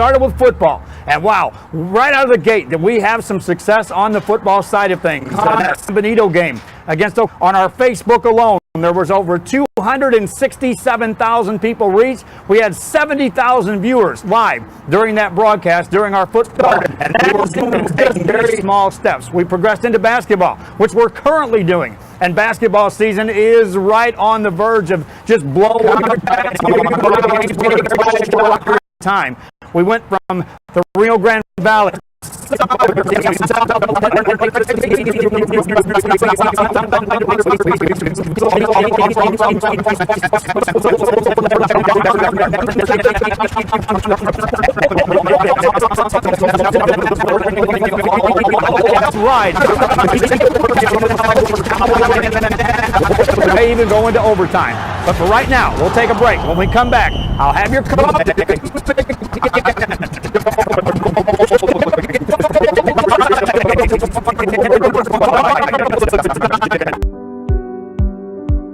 started with football. And wow, right out of the gate, that we have some success on the football side of things. The Benito game against on our Facebook alone, there was over 267,000 people reached. We had 70,000 viewers live during that broadcast during our football. And that was taking very small steps. We progressed into basketball, which we're currently doing. And basketball season is right on the verge of just blowing time. We went from the Rio Grande Valley right. May even go into overtime. But for right now, we'll take a break. When we come back, I'll have your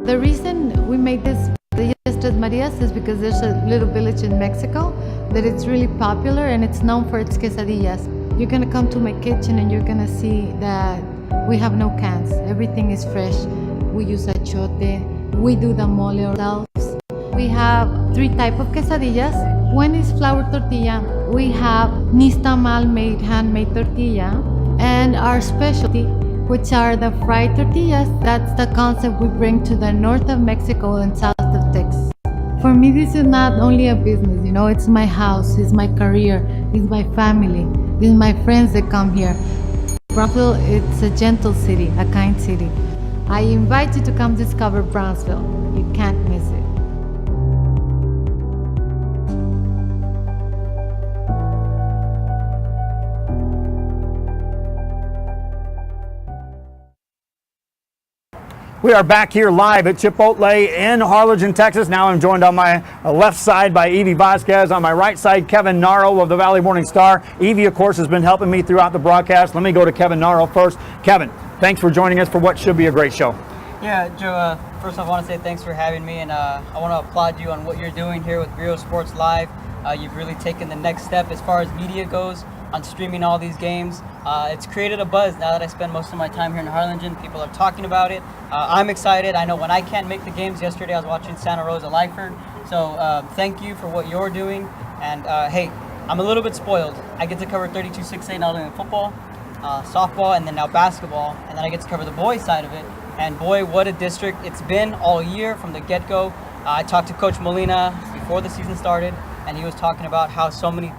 The reason we made this Tres Marias is because there's a little village in Mexico that it's really popular and it's known for its quesadillas. You're gonna come to my kitchen and you're gonna see that we have no cans. Everything is fresh. We use achote. We do the mole ourselves. We have 3 types of quesadillas. One is flour tortilla. We have nixtamal made handmade tortilla, and our specialty, which are the fried tortillas. That's the concept we bring to the north of Mexico and south of Texas. For me, this is not only a business, you know, it's my house, it's my career, it's my family, it's my friends that come here. Brownsville, it's a gentle city, a kind city. I invite you to come discover Brownsville. You can't miss it. We are back here live at Chipotle in Harlingen, Texas. Now I'm joined on my left side by Evie Vasquez. On my right side, Kevin Naro of the Valley Morning Star. Evie, of course, has been helping me throughout the broadcast. Let me go to Kevin Naro first. Kevin, thanks for joining us for what should be a great show. Yeah, Joe, first off, I want to say thanks for having me, and I want to applaud you on what you're doing here with Rio Sports Live. You've really taken the next step as far as media goes on streaming all these games. It's created a buzz now that I spend most of my time here in Harlingen. People are talking about it. I'm excited. I know when I can't make the games, yesterday I was watching Santa Rosa Lyford. So thank you for what you're doing. And hey, I'm a little bit spoiled. I get to cover 32-6A not only in football, softball, and then now basketball. And then I get to cover the boys side of it. And boy, what a district it's been all year from the get-go. I talked to Coach Molina before the season started, and he was talking about how so many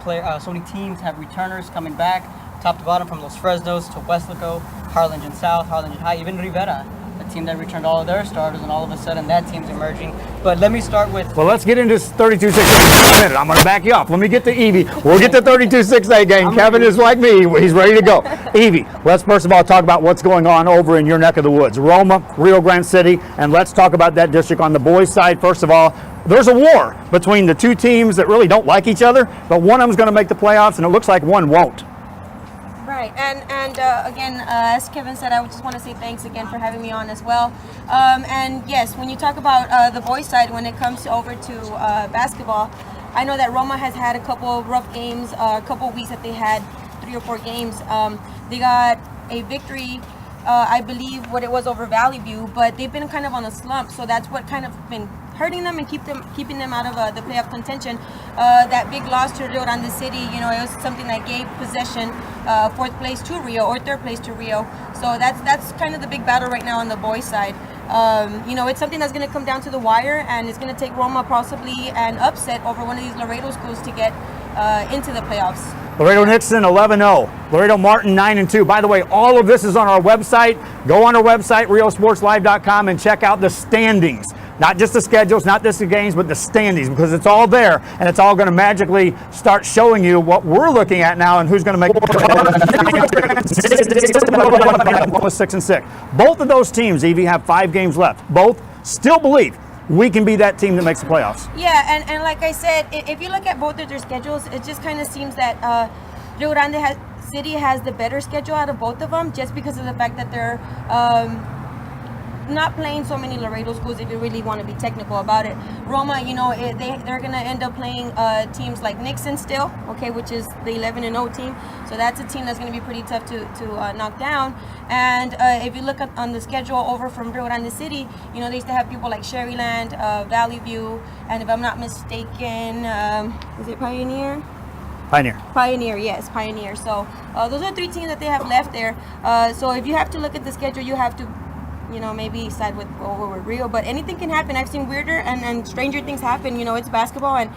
teams have returners coming back, top to bottom, from Los Fresnos to Weslaco, Harlingen South, Harlingen High, even Rivera, a team that returned all of their starters, and all of a sudden that team's emerging. But let me start with... Well, let's get into 32-6A in a minute. I'm going to back you up. Let me get to Evie. We'll get to 32-6A game. Kevin is like me. He's ready to go. Evie, let's first of all talk about what's going on over in your neck of the woods. Roma, Rio Grande City, and let's talk about that district on the boys' side. First of all, there's a war between the two teams that really don't like each other, but one of them's going to make the playoffs, and it looks like one won't. Right, and again, as Kevin said, I just want to say thanks again for having me on as well. And yes, when you talk about the boys' side, when it comes over to basketball, I know that Roma has had a couple of rough games, a couple of weeks that they had 3 or 4 games. They got a victory, I believe, what it was over Valley View, but they've been kind of on a slump, so that's what kind of been hurting them and keeping them out of the playoff contention. That big loss to Rio Grande City, you know, it was something that gave possession, 4th place to Rio or 3rd place to Rio. So that's kind of the big battle right now on the boys' side. You know, it's something that's going to come down to the wire, and it's going to take Roma possibly an upset over one of these Laredo schools to get into the playoffs. Laredo Nixon 11-0. Laredo Martin 9-2. By the way, all of this is on our website. Go on our website, riosportslive.com, and check out the standings. Not just the schedules, not just the games, but the standings, because it's all there, and it's all going to magically start showing you what we're looking at now and who's going to make 6-6. Both of those teams, Evie, have 5 games left. Both still believe we can be that team that makes the playoffs. Yeah, and like I said, if you look at both of their schedules, it just kind of seems that Rio Grande City has the better schedule out of both of them, just because of the fact that they're not playing so many Laredo schools if you really want to be technical about it. Roma, you know, they're going to end up playing teams like Nixon still, okay, which is the 11-0 team. So that's a team that's going to be pretty tough to knock down. And if you look on the schedule over from Rio Grande City, you know, they used to have people like Sherryland, Valley View, and if I'm not mistaken, is it Pioneer? Pioneer, yes, Pioneer. So those are 3 teams that they have left there. So if you have to look at the schedule, you have to, you know, maybe side with Rio. But anything can happen. I've seen weirder and stranger things happen. You know, it's basketball, and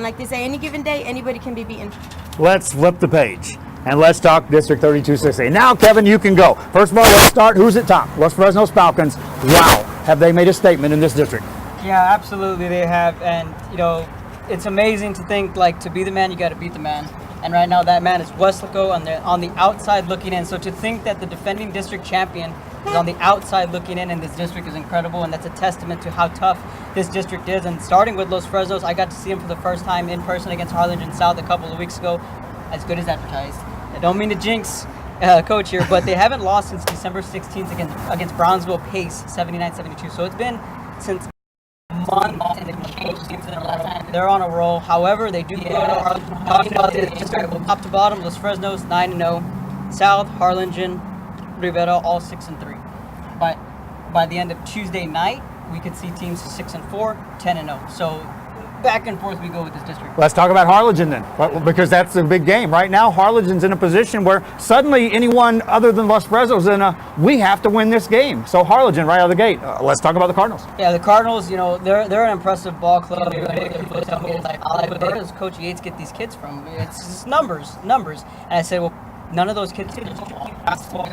like they say, any given day, anybody can be beaten. Let's flip the page and let's talk District 32-6A. Now, Kevin, you can go. First of all, let's start. Who's at top? Los Fresnos Falcons. Wow, have they made a statement in this district? Yeah, absolutely they have. And, you know, it's amazing to think, like, to be the man, you got to beat the man. And right now that man is Weslaco on the outside looking in. So to think that the defending district champion is on the outside looking in this district is incredible, and that's a testament to how tough this district is. And starting with Los Fresnos, I got to see him for the first time in person against Harlingen South a couple of weeks ago. As good as advertised. I don't mean to jinx coach here, but they haven't lost since December 16th against Brownsville Pace, 79-72. So it's been since month, and they're on a roll. However, they do go to Harlingen. Talking about the district, top to bottom, Los Fresnos 9-0, South, Harlingen, Rivera all 6-3. But by the end of Tuesday night, we could see teams 6-4, 10-0. So back and forth we go with this district. Let's talk about Harlingen then, because that's a big game. Right now, Harlingen's in a position where suddenly anyone other than Los Fresnos we have to win this game. So Harlingen right out of the gate. Let's talk about the Cardinals. Yeah, the Cardinals, you know, they're an impressive ball club. Where does Coach Yates get these kids from? It's just numbers. And I said, well, none of those kids basketball.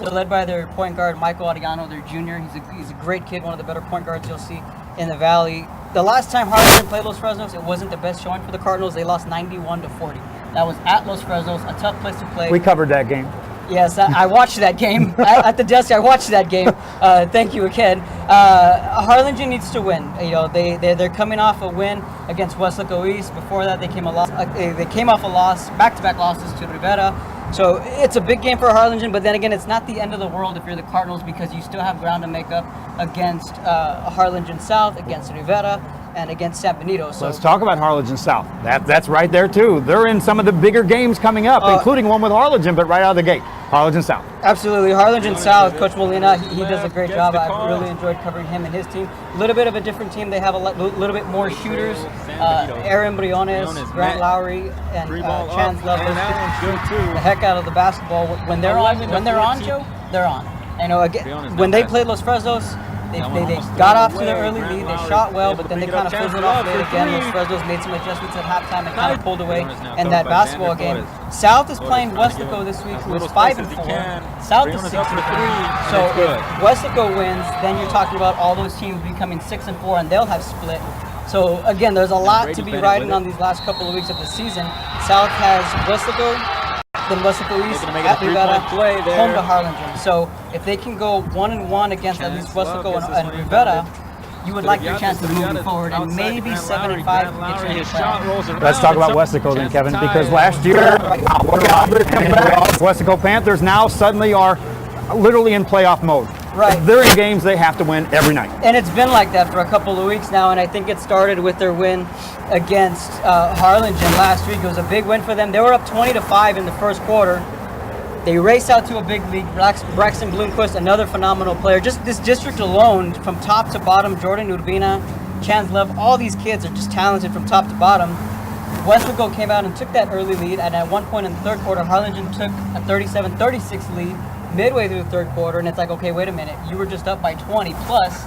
They're led by their point guard, Michael Arellano, their junior. He's a great kid, one of the better point guards you'll see in the Valley. The last time Harlingen played Los Fresnos, it wasn't the best showing for the Cardinals. They lost 91-40. That was at Los Fresnos, a tough place to play. We covered that game. Yes, I watched that game. At the desk, I watched that game. Thank you again. Harlingen needs to win. You know, they're coming off a win against Weslaco East. Before that, they came off a loss, back-to-back losses to Rivera. So it's a big game for Harlingen, but then again, it's not the end of the world if you're the Cardinals, because you still have ground to make up against Harlingen South, against Rivera, and against San Benito. So let's talk about Harlingen South. That's right there too. They're in some of the bigger games coming up, including one with Harlingen, but right out of the gate, Harlingen South. Absolutely. Harlingen South, Coach Molina, he does a great job. I really enjoyed covering him and his team. A little bit of a different team. They have a little bit more shooters. Aaron Briones, Grant Lowry, and Chance Love. The heck out of the basketball. When they're on, Joe, they're on. I know, again, when they played Los Fresnos, they got off to the early lead. They shot well, but then they kind of fizzled off late again. Los Fresnos made some adjustments at halftime and kind of pulled away in that basketball game. South is playing Weslaco this week, who is 5-4. South is 6-3. So if Weslaco wins, then you're talking about all those teams becoming 6-4, and they'll have split. So again, there's a lot to be riding on these last couple of weeks of the season. South has Weslaco, then Weslaco East, at Rivera, home to Harlingen. So if they can go 1-1 against at least Weslaco and Rivera, you would like your chance of moving forward, and maybe 7-5 to get you in the playoffs. Let's talk about Weslaco then, Kevin, because last year, Weslaco Panthers now suddenly are literally in playoff mode. Right. If they're in games, they have to win every night. And it's been like that for a couple of weeks now, and I think it started with their win against Harlingen last week. It was a big win for them. They were up 20-5 in the first quarter. They raced out to a big lead. Braxton Bloomquist, another phenomenal player. Just this district alone, from top to bottom, Jordan Urbina, Chance Love, all these kids are just talented from top to bottom. Weslaco came out and took that early lead, and at one point in the third quarter, Harlingen took a 37-36 lead midway through the third quarter, and it's like, okay, wait a minute, you were just up by 20 plus,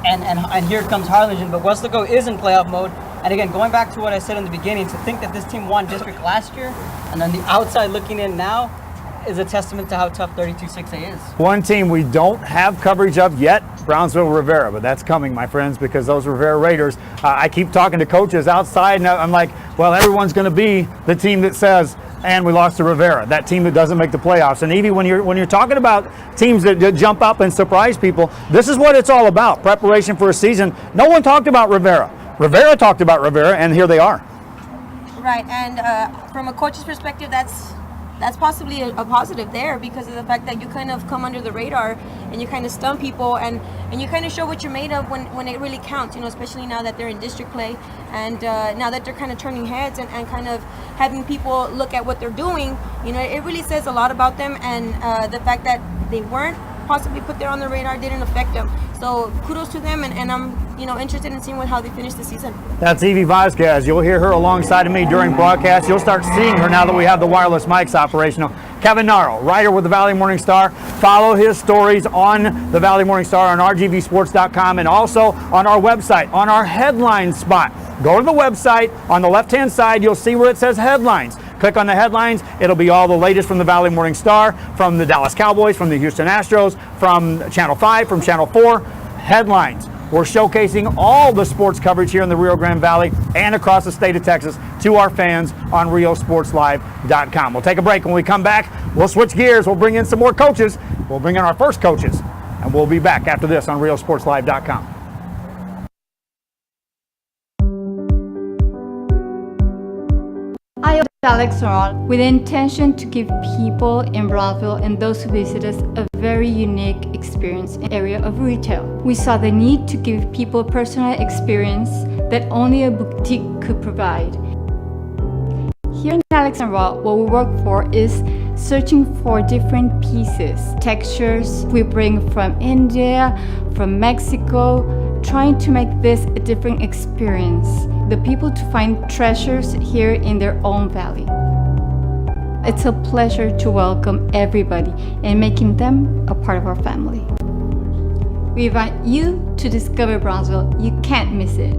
and here comes Harlingen, but Weslaco is in playoff mode. And again, going back to what I said in the beginning, to think that this team won district last year, and then the outside looking in now, is a testament to how tough 32-6A is. One team we don't have coverage of yet, Brownsville Rivera, but that's coming, my friends, because those Rivera Raiders, I keep talking to coaches outside, and I'm like, well, everyone's going to be the team that says, and we lost to Rivera, that team that doesn't make the playoffs. And Evie, when you're talking about teams that jump up and surprise people, this is what it's all about, preparation for a season. No one talked about Rivera. Rivera talked about Rivera, and here they are. Right, and from a coach's perspective, that's that's possibly a positive there because of the fact that you kind of come under the radar and you kind of stun people and you kind of show what you're made of when it really counts, you know, especially now that they're in district play and now that they're kind of turning heads and kind of having people look at what they're doing, you know, it really says a lot about them, and the fact that they weren't possibly put there on the radar didn't affect them. So kudos to them, and I'm, you know, interested in seeing how they finish the season. That's Evie Vasquez. You'll hear her alongside of me during broadcast. You'll start seeing her now that we have the wireless mics operational. Kevin Naro, writer with the Valley Morning Star. Follow his stories on the Valley Morning Star on rgvsports.com and also on our website, on our headline spot. Go to the website. On the left-hand side, you'll see where it says headlines. Click on the headlines. It'll be all the latest from the Valley Morning Star, from the Dallas Cowboys, from the Houston Astros, from Channel 5, from Channel 4. Headlines. We're showcasing all the sports coverage here in the Rio Grande Valley and across the state of Texas to our fans on riosportslive.com. We'll take a break. When we come back, we'll switch gears. We'll bring in some more coaches. We'll bring in our first coaches, and we'll be back after this on riosportslive.com. I am Alex Rd, with the intention to give people in Brownsville and those who visit us a very unique experience in the area of retail. We saw the need to give people a personal experience that only a boutique could provide. Here in Alex Rd, what we work for is searching for different pieces, textures we bring from India, from Mexico, trying to make this a different experience. The people to find treasures here in their own valley. It's a pleasure to welcome everybody and making them a part of our family. We invite you to discover Brownsville. You can't miss it.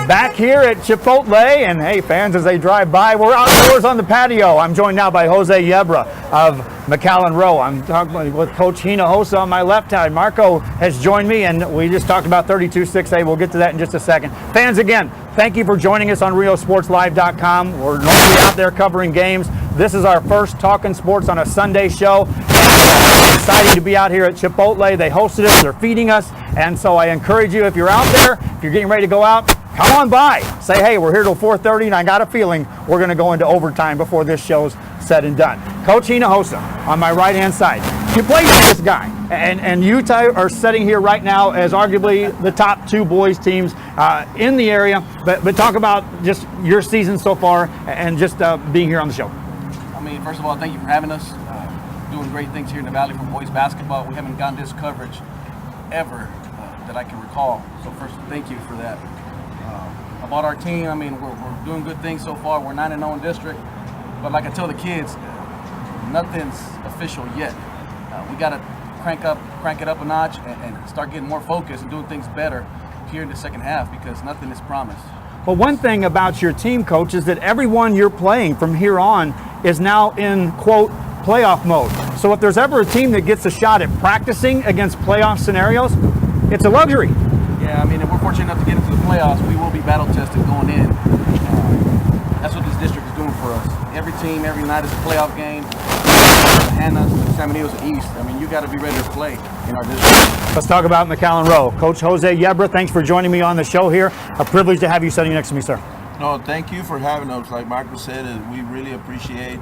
Back here at Chipotle, and hey fans, as they drive by, we're outdoors on the patio. I'm joined now by Jose Yebra of McAllen Row. I'm talking with Coach Hinojosa on my left side. Marco has joined me, and we just talked about 32-6A. We'll get to that in just a second. Fans, again, thank you for joining us on riosportslive.com. We're normally out there covering games. This is our first Talking Sports on a Sunday show. It's exciting to be out here at Chipotle. They hosted us, they're feeding us, and so I encourage you, if you're out there, if you're getting ready to go out, come on by. Say, hey, we're here till 4:30, and I got a feeling we're going to go into overtime before this show's said and done. Coach Hinojosa on my right-hand side. You played with this guy, and Utah are sitting here right now as arguably the top two boys teams in the area. But talk about just your season so far and just being here on the show. I mean, first of all, thank you for having us. Doing great things here in the Valley for boys basketball. We haven't gotten this coverage ever that I can recall. So first, thank you for that. About our team, I mean, we're doing good things so far. We're 9-0 in district, but like I tell the kids, nothing's official yet. We got to crank it up a notch and start getting more focused and doing things better here in the second half because nothing is promised. Well, one thing about your team, Coach, is that everyone you're playing from here on is now in, quote, playoff mode. So if there's ever a team that gets a shot at practicing against playoff scenarios, it's a luxury. Yeah, I mean, if we're fortunate enough to get into the playoffs, we will be battle tested going in. That's what this district is doing for us. Every team, every night is a playoff game. Hannah, San Benito's East. I mean, you got to be ready to play in our district. Let's talk about McAllen Row. Coach Jose Yebra, thanks for joining me on the show here. A privilege to have you sitting next to me, sir. No, thank you for having us. Like Marco said, we really appreciate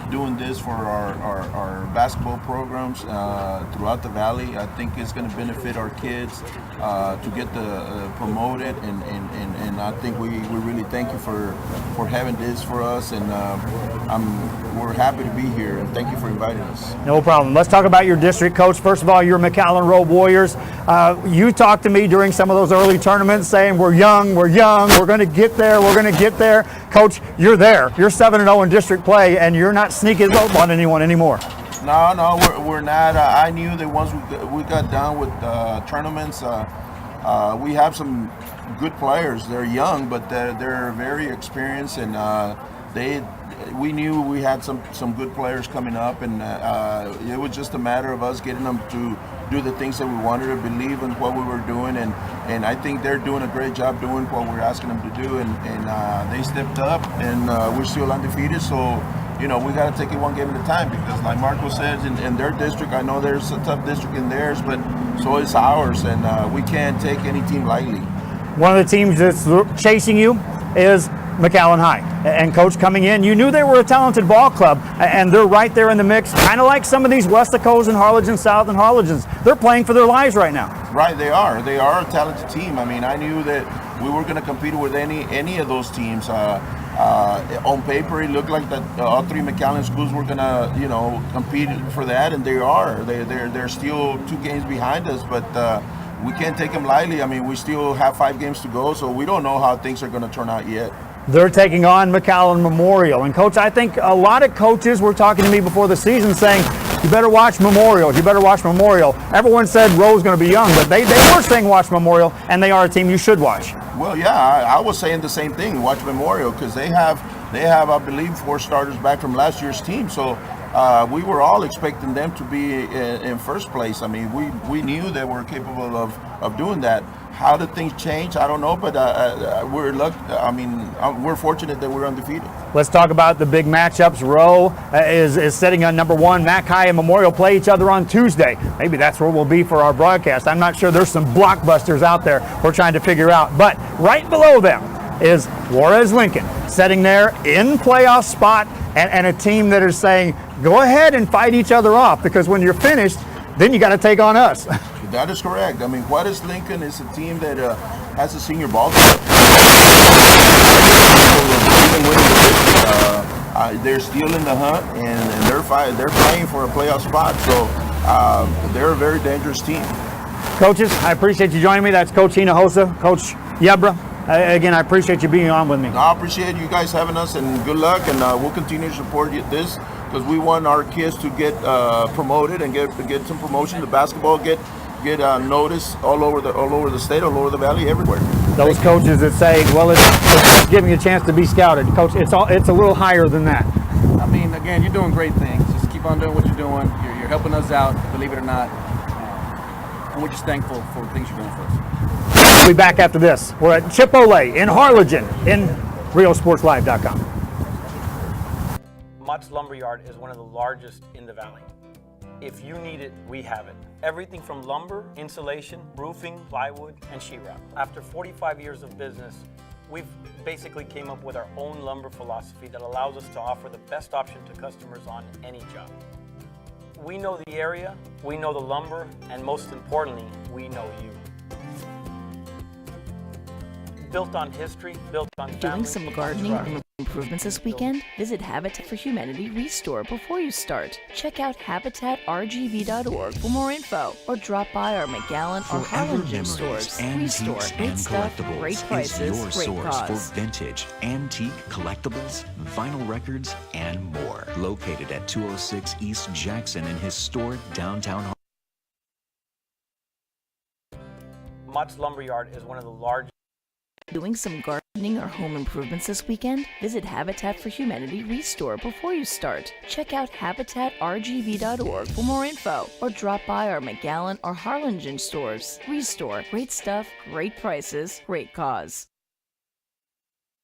doing this for our basketball programs throughout the valley. I think it's going to benefit our kids to get promoted, and I think we really thank you for having this for us, and we're happy to be here, and thank you for inviting us. No problem. Let's talk about your district, Coach. First of all, you're McAllen Row Warriors. You talked to me during some of those early tournaments saying we're young, we're going to get there. Coach, you're there. You're 7-0 in district play, and you're not sneaking rope on anyone anymore. No, we're not. I knew that once we got done with tournaments, we have some good players. They're young, but they're very experienced, and we knew we had some good players coming up, and it was just a matter of us getting them to do the things that we wanted to believe in what we were doing, and I think they're doing a great job doing what we're asking them to do, and they stepped up, and we're still undefeated, so you know, we got to take it one game at a time, because like Marco says, in their district, I know there's a tough district in theirs, but so is ours, and we can't take any team lightly. One of the teams that's chasing you is McAllen High. And Coach, coming in, you knew they were a talented ball club, and they're right there in the mix, kind of like some of these Westicos and Harlingen South and Harlingens. They're playing for their lives right now. Right, they are. They are a talented team. I mean, I knew that we were going to compete with any of those teams. On paper, it looked like that all three McAllen schools were going to, you know, compete for that, and they are. They're still 2 games behind us, but we can't take them lightly. I mean, we still have 5 games to go, so we don't know how things are going to turn out yet. They're taking on McAllen Memorial. And Coach, I think a lot of coaches were talking to me before the season saying, you better watch Memorial, you better watch Memorial. Everyone said Rowe's going to be young, but they were saying watch Memorial, and they are a team you should watch. Well, yeah, I was saying the same thing, watch Memorial, because they have, I believe, 4 starters back from last year's team. So we were all expecting them to be in first place. I mean, we knew they were capable of doing that. How did things change? I don't know, but we're fortunate that we're undefeated. Let's talk about the big matchups. Rowe is sitting on number 1. Mac High and Memorial play each other on Tuesday. Maybe that's where we'll be for our broadcast. I'm not sure. There's some blockbusters out there we're trying to figure out. But right below them is Juarez Lincoln, sitting there in playoff spot, and a team that is saying, go ahead and fight each other off, because when you're finished, then you got to take on us. That is correct. I mean, Juarez Lincoln is a team that has a senior ball club. They're still in the hunt, and they're playing for a playoff spot. So they're a very dangerous team. Coaches, I appreciate you joining me. That's Coach Hinojosa, Coach Yebra. Again, I appreciate you being on with me. I appreciate you guys having us, and good luck. And we'll continue to support this, because we want our kids to get promoted and get some promotion. The basketball get notice all over the state, all over the valley, everywhere. Those coaches that say, well, it's giving you a chance to be scouted. Coach, it's a little higher than that. I mean, again, you're doing great things. Just keep on doing what you're doing. You're helping us out, believe it or not. And we're just thankful for the things you're doing for us. We'll be back after this. We're at Chipotle in Harlingen in RioSportsLive.com. Mott's Lumberyard is one of the largest in the valley. If you need it, we have it. Everything from lumber, insulation, roofing, plywood, and sheetrock. After 45 years of business, we've basically came up with our own lumber philosophy that allows us to offer the best option to customers on any job. We know the area, we know the lumber, and most importantly, we know you. Built on history, built on family. Doing some gardening and improvements this weekend? Visit Habitat for Humanity Restore before you start. Check out habitatrgv.org for more info, or drop by our McAllen or Harlingen stores. Restore, great stuff, great prices, your great source cause. for vintage, antique, collectibles, vinyl records, and more. Located at 206 East Jackson in historic downtown. Mott's Lumberyard is one of the largest. Doing some gardening or home improvements this weekend? Visit Habitat for Humanity Restore before you start. Check out habitatrgv.org for more info, or drop by our McAllen or Harlingen stores. Restore, great stuff, great prices, great cause.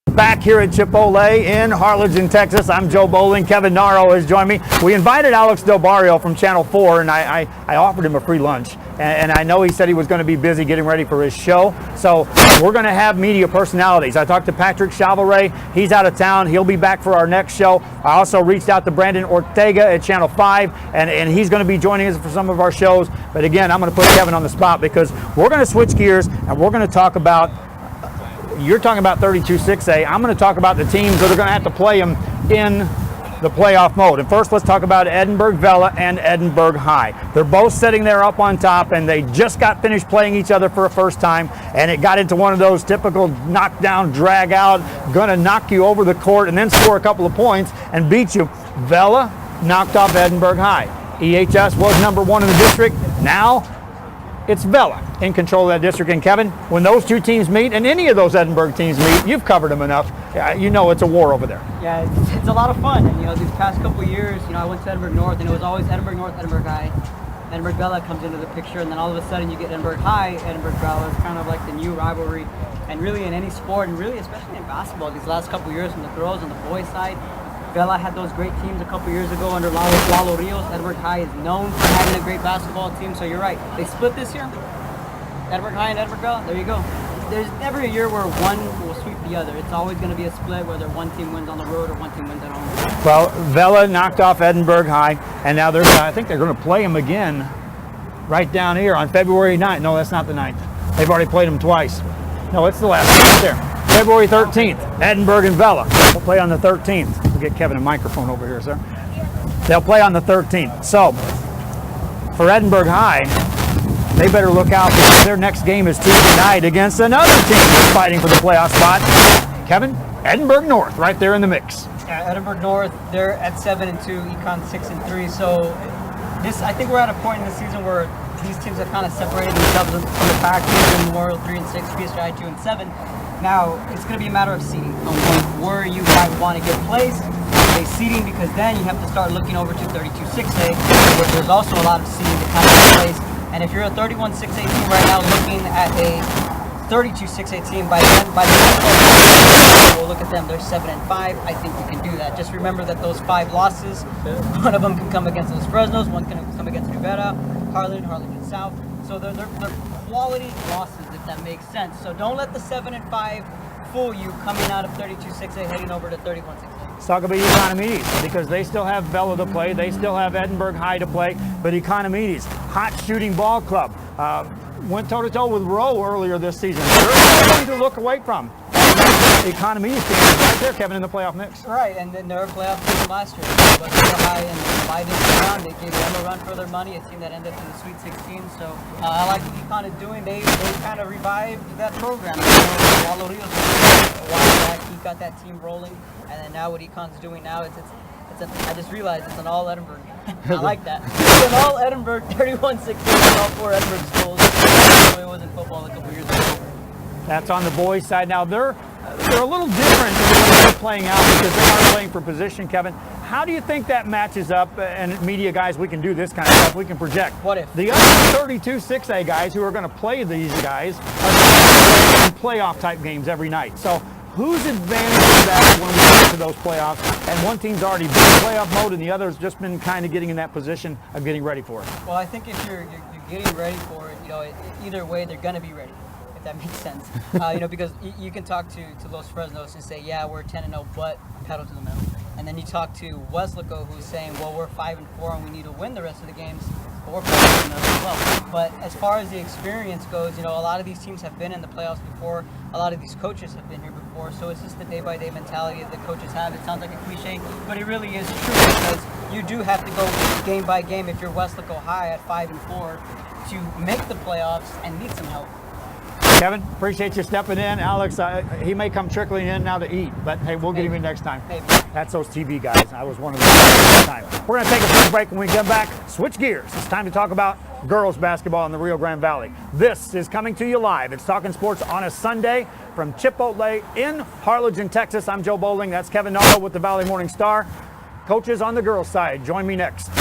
Back here at Chipotle in Harlingen, Texas. I'm Joe Bowling. Kevin Naro has joined me. We invited Alex Del Barrio from Channel 4, and I offered him a free lunch. And I know he said he was going to be busy getting ready for his show. So we're going to have media personalities. I talked to Patrick Chevalier. He's out of town. He'll be back for our next show. I also reached out to Brandon Ortega at Channel 5, and he's going to be joining us for some of our shows. But again, I'm going to put Kevin on the spot, because we're going to switch gears, and we're going to talk about, you're talking about 32-6A. I'm going to talk about the teams that are going to have to play them in the playoff mode. And first, let's talk about Edinburgh Vela and Edinburgh High. They're both sitting there up on top, and they just got finished playing each other for a first time, and it got into one of those typical knockdown, drag out, gonna knock you over the court and then score a couple of points and beat you. Vela knocked off Edinburgh High. EHS was number 1 in the district. Now it's Vela in control of that district. And Kevin, when those two teams meet, and any of those Edinburgh teams meet, you've covered them enough. You know it's a war over there. Yeah, it's a lot of fun. And these past couple of years, I went to Edinburgh North, and it was always Edinburgh North, Edinburgh High. Edinburgh Vela comes into the picture, and then all of a sudden you get Edinburgh High, Edinburgh Vela. It's kind of like the new rivalry. And really in any sport, and really especially in basketball, these last couple of years from the girls and the boys side, Vela had those great teams a couple years ago under Lalo Rios. Edward High is known for having a great basketball team, so you're right. They split this year. Edward High and Edward Vela, there you go. There's never a year where one will sweep the other. It's always going to be a split, whether one team wins on the road or one team wins at home. Well, Vela knocked off Edinburgh High, and now I think they're going to play them again right down here on February 9th. No, that's not the 9th. They've already played them twice. No, it's the last one right there. February 13th, Edinburgh and Vela. They'll play on the 13th. We'll get Kevin a microphone over here, sir. They'll play on the 13th. So, for Edinburgh High, they better look out because their next game is Tuesday night against another team that's fighting for the playoff spot. Kevin, Edinburgh North, right there in the mix. Yeah, Edinburgh North, they're at 7-2, Econ 6-3. So I think we're at a point in the season where these teams have kind of separated themselves from the pack. Memorial 3-6, PSI 2-7. Now it's going to be a matter of seeding. Where you guys want to get placed, seeding, because then you have to start looking over to 32-6A, where there's also a lot of seeding to kind of get placed. And if you're a 31-6A team right now looking at a 32-6A team, by the end we'll look at them, they're 7-5. I think you can do that. Just remember that those 5 losses, one of them can come against Los Fresnos, one can come against Rivera, Harlingen South. So they're quality losses, if that makes sense. So don't let the 7-5 fool you coming out of 32-6A heading over to 31-6A. Let's talk about Economides because they still have Vela to play. They still have Edinburgh High to play. But Economides, hot shooting ball club, went toe-to-toe with Rowe earlier this season. They're something to look away from. Economides team is right there, Kevin, in the playoff mix. Right, and then they're a playoff team last year. But Edinburgh High and Biden around, they gave them a run for their money, a team that ended up in the Sweet 16. So I like what Econ is doing. They kind of revived that program. Lalo Rios a while back, he got that team rolling. And then now what Econ's doing now, I just realized it's an all Edinburgh. I like that. It's an all Edinburgh, 31-16, all 4 Edinburgh schools. That's the way it was in football a couple years ago. That's on the boys' side. Now they're a little different than the way they're playing out because they are playing for position, Kevin. How do you think that matches up? And media guys, we can do this kind of stuff. We can project. What if? The other 32-6A guys who are going to play these guys are going to play playoff type games every night. So whose advantage is that when we get to those playoffs? And one team's already been in playoff mode and the other's just been kind of getting in that position of getting ready for it. Well, I think if you're getting ready for it, either way, they're going to be ready. If that makes sense, because you can talk to Los Fresnos and say, yeah, we're 10-0, but pedal to the metal. And then you talk to Weslaco, who's saying, well, we're 5-4 and we need to win the rest of the games, but we're pedal to the metal as well. But as far as the experience goes, a lot of these teams have been in the playoffs before. A lot of these coaches have been here before. So it's just the day-by-day mentality that the coaches have. It sounds like a cliche, but it really is true because you do have to go game by game if you're Weslaco High at 5-4 to make the playoffs and need some help. Kevin, appreciate you stepping in. Alex, he may come trickling in now to eat, but hey, we'll get him in next time. Maybe. That's those TV guys. I was one of them last time. We're going to take a quick break. When we come back, switch gears. It's time to talk about girls basketball in the Rio Grande Valley. This is coming to you live. It's Talking Sports on a Sunday from Chipotle in Harlingen, Texas. I'm Joe Bowling. That's Kevin Nardo with the Valley Morning Star. Coaches on the girls' side, join me next.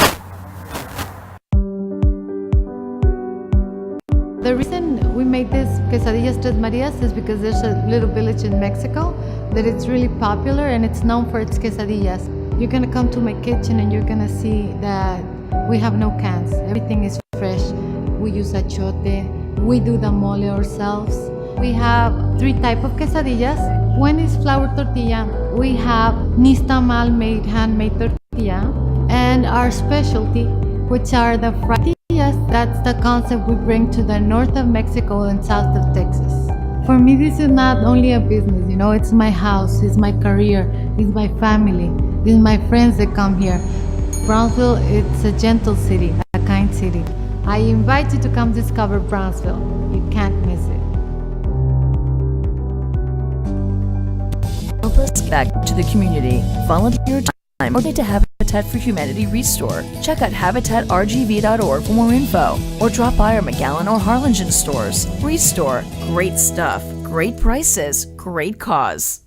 The reason we made this quesadillas Tres Marias is because there's a little village in Mexico that it's really popular and it's known for its quesadillas. You're gonna come to my kitchen and you're gonna see that we have no cans. Everything is fresh. We use achote. We do the mole ourselves. We have 3 types of quesadillas. One is flour tortilla. We have nistamal made handmade tortilla, and our specialty, which are the fried tortillas. That's the concept we bring to the north of Mexico and south of Texas. For me, this is not only a business, it's my house, it's my career, it's my family, it's my friends that come here. Brownsville, it's a gentle city, a kind city. I invite you to come discover Brownsville. You can't miss it. Help us back to the community. Volunteer time or donate to Habitat for Humanity Restore. Check out habitatrgv.org for more info or drop by our McAllen or Harlingen stores. Restore. Great stuff. Great prices. Great cause.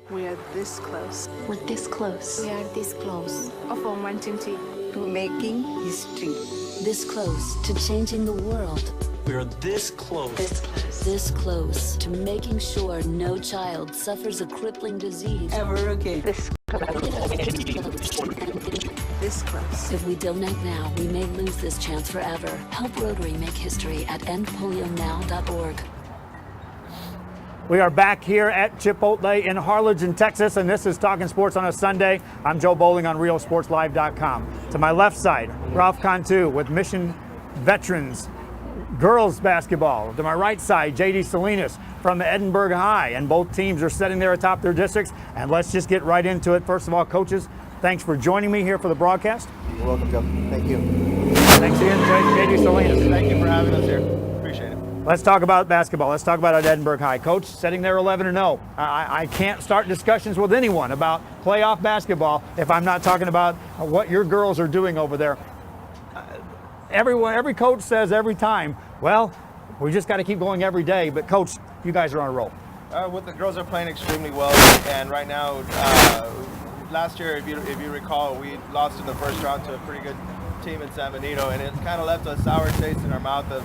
We are this close. We're this close. We are this close of wanting to to making history. This close to changing the world. We're this close. This close to making sure no child suffers a crippling disease. Ever again. This close. If we don't act now, we may lose this chance forever. Help Rotary make history at endpolionow.org. We are back here at Chipotle in Harlingen, Texas, and this is Talking Sports on a Sunday. I'm Joe Bowling on RealSportsLive.com. To my left side, Ralph Cantu with Mission Veterans girls basketball. To my right side, JD Salinas from Edinburgh High, and both teams are sitting there atop their districts. And let's just get right into it. First of all, coaches, thanks for joining me here for the broadcast. You're welcome, Joe. Thank you. Thanks again, JD Salinas. Thank you for having us here. Appreciate it. Let's talk about basketball. Let's talk about Edinburgh High. Coach, sitting there 11-0. I can't start discussions with anyone about playoff basketball if I'm not talking about what your girls are doing over there. Every coach says every time, well, we just got to keep going every day. But Coach, you guys are on a roll. With the girls are playing extremely well, and right now, last year, if you recall, we lost in the first round to a pretty good team in San Benito, and it kind of left a sour taste in our mouth of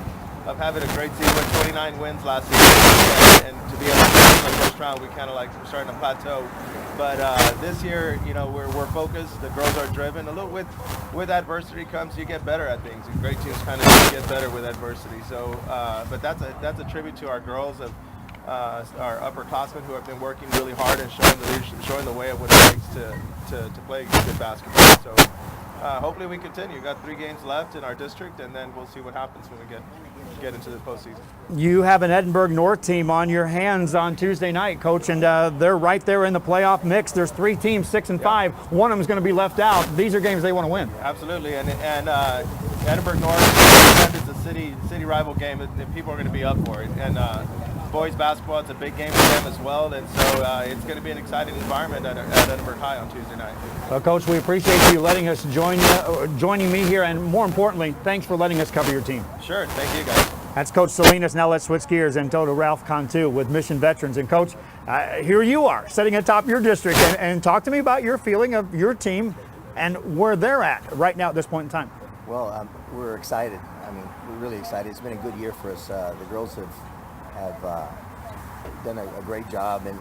having a great season with 29 wins last season, and to be able to lose in the first round, we kind of like we're starting to plateau. But this year, you know, we're focused. The girls are driven. A little with adversity comes, you get better at things. And great teams kind of get better with adversity. So, but that's a tribute to our girls of our upperclassmen who have been working really hard and showing the leadership, showing the way of what it takes to play good basketball. So. Hopefully we continue. We've got 3 games left in our district, and then we'll see what happens when we get into the postseason. You have an Edinburgh North team on your hands on Tuesday night, Coach, and they're right there in the playoff mix. There's 3 teams, 6 and 5. One of them is going to be left out. These are games they want to win. Absolutely, and Edinburgh North, it's a city rival game, and people are going to be up for it. And boys basketball, it's a big game for them as well, and so it's going to be an exciting environment at Edinburgh High on Tuesday night. Well, Coach, we appreciate you letting us joining me here, and more importantly, thanks for letting us cover your team. Sure, thank you guys. That's Coach Salinas. Now let's switch gears and go to Ralph Cantu with Mission Veterans. And Coach, here you are sitting atop your district, and talk to me about your feeling of your team and where they're at right now at this point in time. Well, we're excited. I mean, we're really excited. It's been a good year for us. The girls have done a great job, and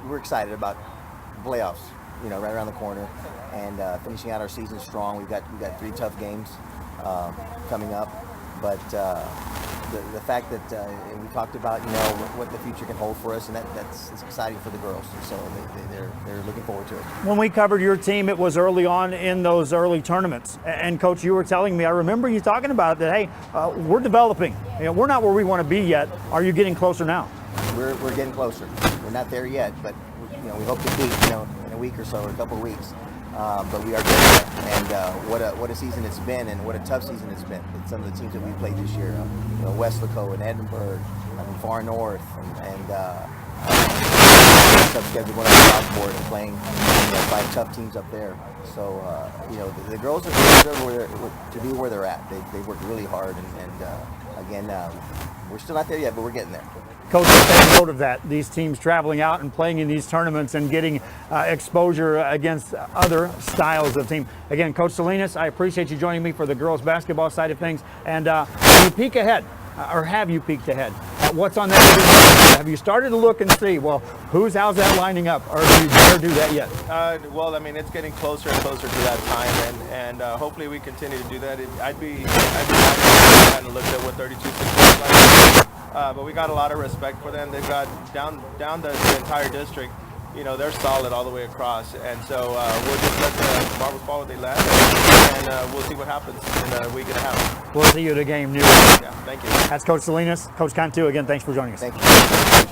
we're excited about playoffs. You know, right around the corner, and finishing out our season strong. We've got 3 tough games coming up, but the fact that we talked about, you know, what the future can hold for us, and that's exciting for the girls. So they're looking forward to it. When we covered your team, it was early on in those early tournaments, and Coach, you were telling me, I remember you talking about it, that hey, we're developing. You know, we're not where we want to be yet. Are you getting closer now? We're getting closer. We're not there yet, but you know, we hope to be, you know, in a week or so, or a couple of weeks. But we are getting there, and what a season it's been, and what a tough season it's been. With some of the teams that we played this year, you know, Westlaco and Edinburgh, Far North, and tough schedule going on the Southport and playing, you know, 5 tough teams up there. So you know, the girls are deserve to be where they're at. They worked really hard, and again, we're still not there yet, but we're getting there. Coach, take note of that. These teams traveling out and playing in these tournaments and getting exposure against other styles of team. Again, Coach Salinas, I appreciate you joining me for the girls basketball side of things. And can you peek ahead, or have you peeked ahead at what's on that division? Have you started to look and see, well, how's that lining up, or do you dare do that yet? Well, I mean, it's getting closer and closer to that time, and hopefully we continue to do that. I'd be happy to kind of look at what 32-6 looks like. But we got a lot of respect for them. They've got down the entire district. You know, they're solid all the way across, and so we'll just let the marbles fall where they land, and we'll see what happens in a week and a half. We'll see you at a game new. Yeah, thank you. That's Coach Salinas. Coach Cantu, again, thanks for joining us. Thank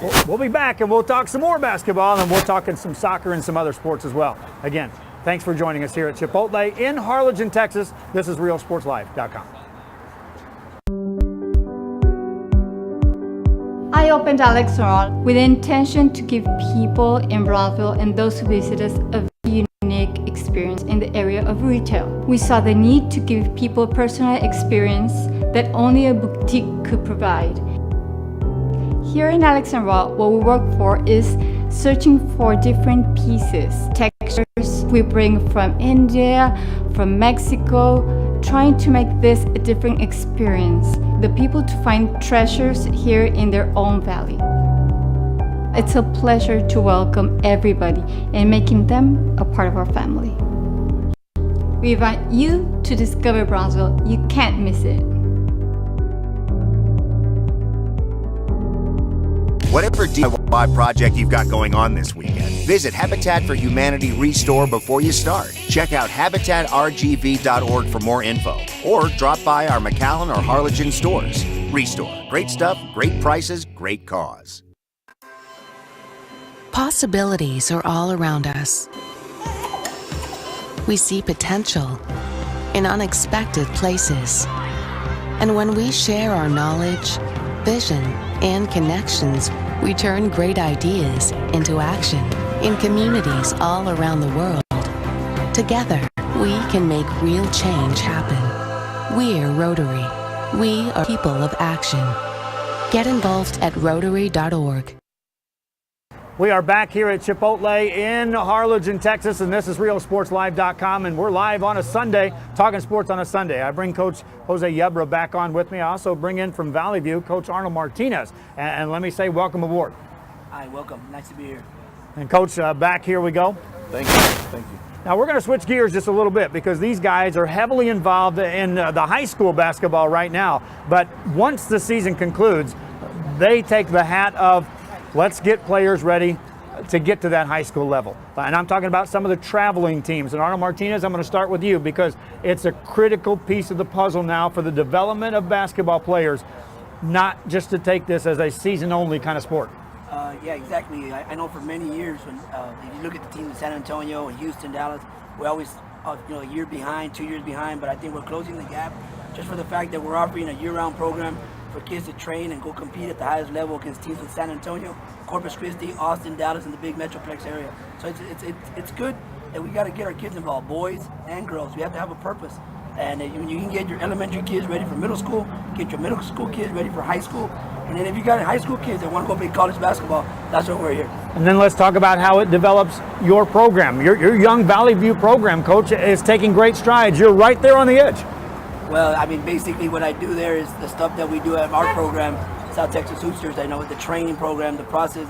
you. We'll be back, and we'll talk some more basketball, and we'll talk some soccer and some other sports as well. Again, thanks for joining us here at Chipotle in Harlingen, Texas. This is RealSportsLive.com. I opened Alex Rd with the intention to give people in Broadville and those who visit us a very unique experience in the area of retail. We saw the need to give people a personal experience that only a boutique could provide. Here in Alex Rd, what we work for is searching for different pieces, textures, we bring from India, from Mexico, trying to make this a different experience. The people to find treasures here in their own valley. It's a pleasure to welcome everybody and making them a part of our family. We invite you to discover Brownsville. You can't miss it. Whatever DIY project you've got going on this weekend, visit Habitat for Humanity Restore before you start. Check out habitatrgv.org for more info, or drop by our McAllen or Harlingen stores. Restore. Great stuff, great prices, great cause. Possibilities are all around us. We see potential in unexpected places. And when we share our knowledge, vision, and connections, we turn great ideas into action in communities all around the world. Together, we can make real change happen. We're Rotary. We are people of action. Get involved at Rotary.org. We are back here at Chipotle in Harlingen, Texas, and this is RealSportsLive.com, and we're live on a Sunday, talking sports on a Sunday. I bring Coach Jose Yebra back on with me. I also bring in from Valley View Coach Arnold Martinez, and let me say welcome aboard. Hi, welcome. Nice to be here. And Coach, back here we go. Thank you. Thank you. Now we're going to switch gears just a little bit because these guys are heavily involved in the high school basketball right now, but once the season concludes, they take the hat of let's get players ready to get to that high school level. And I'm talking about some of the traveling teams. And Arnold Martinez, I'm going to start with you because it's a critical piece of the puzzle now for the development of basketball players, not just to take this as a season-only kind of sport. Yeah, exactly. I know for many years, when if you look at the teams in San Antonio and Houston, Dallas, we're always a year behind, 2 years behind, but I think we're closing the gap just for the fact that we're offering a year-round program for kids to train and go compete at the highest level against teams in San Antonio, Corpus Christi, Austin, Dallas, and the big Metroplex area. So it's good that we got to get our kids involved, boys and girls. We have to have a purpose. And you can get your elementary kids ready for middle school, get your middle school kids ready for high school, and then if you got high school kids that want to go play college basketball, that's what we're here. And then let's talk about how it develops your program. Your young Valley View program, Coach, is taking great strides. You're right there on the edge. Well, I mean, basically what I do there is the stuff that we do at our program, South Texas Hoopsters. I know the training program, the process,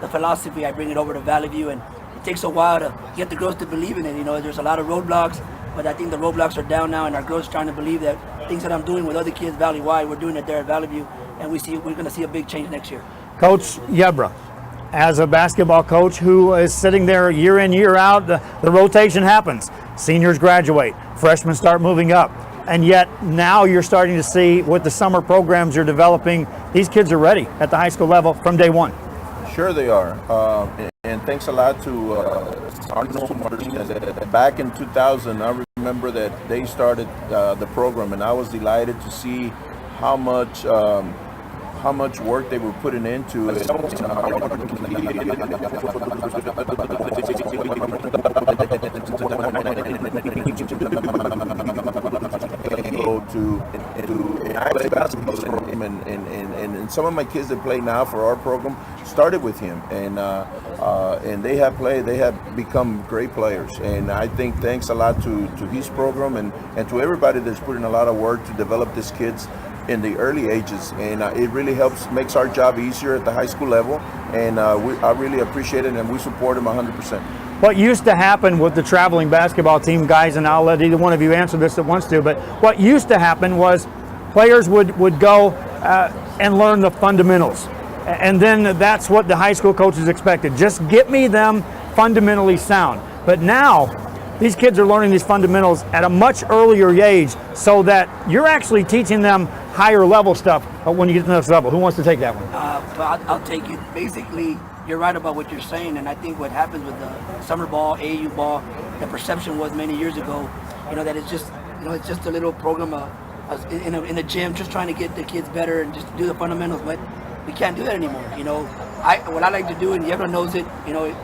the philosophy, I bring it over to Valley View, and it takes a while to get the girls to believe in it. You know, there's a lot of roadblocks, but I think the roadblocks are down now, and our girls trying to believe that things that I'm doing with other kids valley-wide, we're doing it there at Valley View, and we're going to see a big change next year. Coach Yebra, as a basketball coach who is sitting there year in, year out, the rotation happens. Seniors graduate, freshmen start moving up. And yet now you're starting to see with the summer programs you're developing, these kids are ready at the high school level from day one. Sure they are. And thanks a lot to Arnold Martinez. Back in 2000, I remember that they started the program, and I was delighted to see how much work they were putting into it. And some of my kids that play now for our program started with him, and they have become great players. And I think thanks a lot to his program and to everybody that's putting a lot of work to develop these kids in the early ages, and it really makes our job easier at the high school level, and I really appreciate it, and we support them 100%. What used to happen with the traveling basketball team, guys, and I'll let either one of you answer this that wants to, but what used to happen was players would go and learn the fundamentals, and then that's what the high school coaches expected. Just get me them fundamentally sound. But now these kids are learning these fundamentals at a much earlier age, so that you're actually teaching them higher level stuff when you get to the next level. Who wants to take that one? Well, I'll take it. Basically, you're right about what you're saying, and I think what happens with the summer ball, AAU ball, the perception was many years ago, that it's just a little program in a gym just trying to get the kids better and just do the fundamentals, but we can't do that anymore. What I like to do, and Yebra knows it,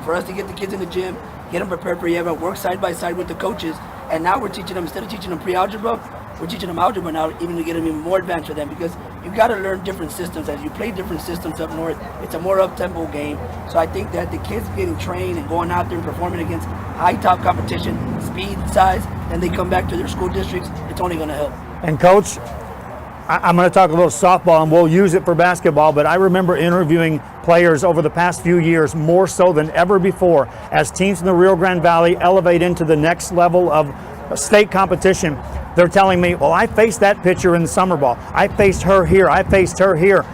for us to get the kids in the gym, get them prepared for Yebra, work side by side with the coaches, and now we're teaching them, instead of teaching them pre-algebra, we're teaching them algebra now, even to get them even more advanced for them, because you got to learn different systems. As you play different systems up north, it's a more up-tempo game. So I think that the kids getting trained and going out there and performing against high top competition, speed, size, and they come back to their school districts, it's only going to help. And Coach, I'm going to talk a little softball, and we'll use it for basketball, but I remember interviewing players over the past few years more so than ever before as teams in the Rio Grande Valley elevate into the next level of state competition. They're telling me, well, I faced that pitcher in the summer ball. I faced her here. I faced her here.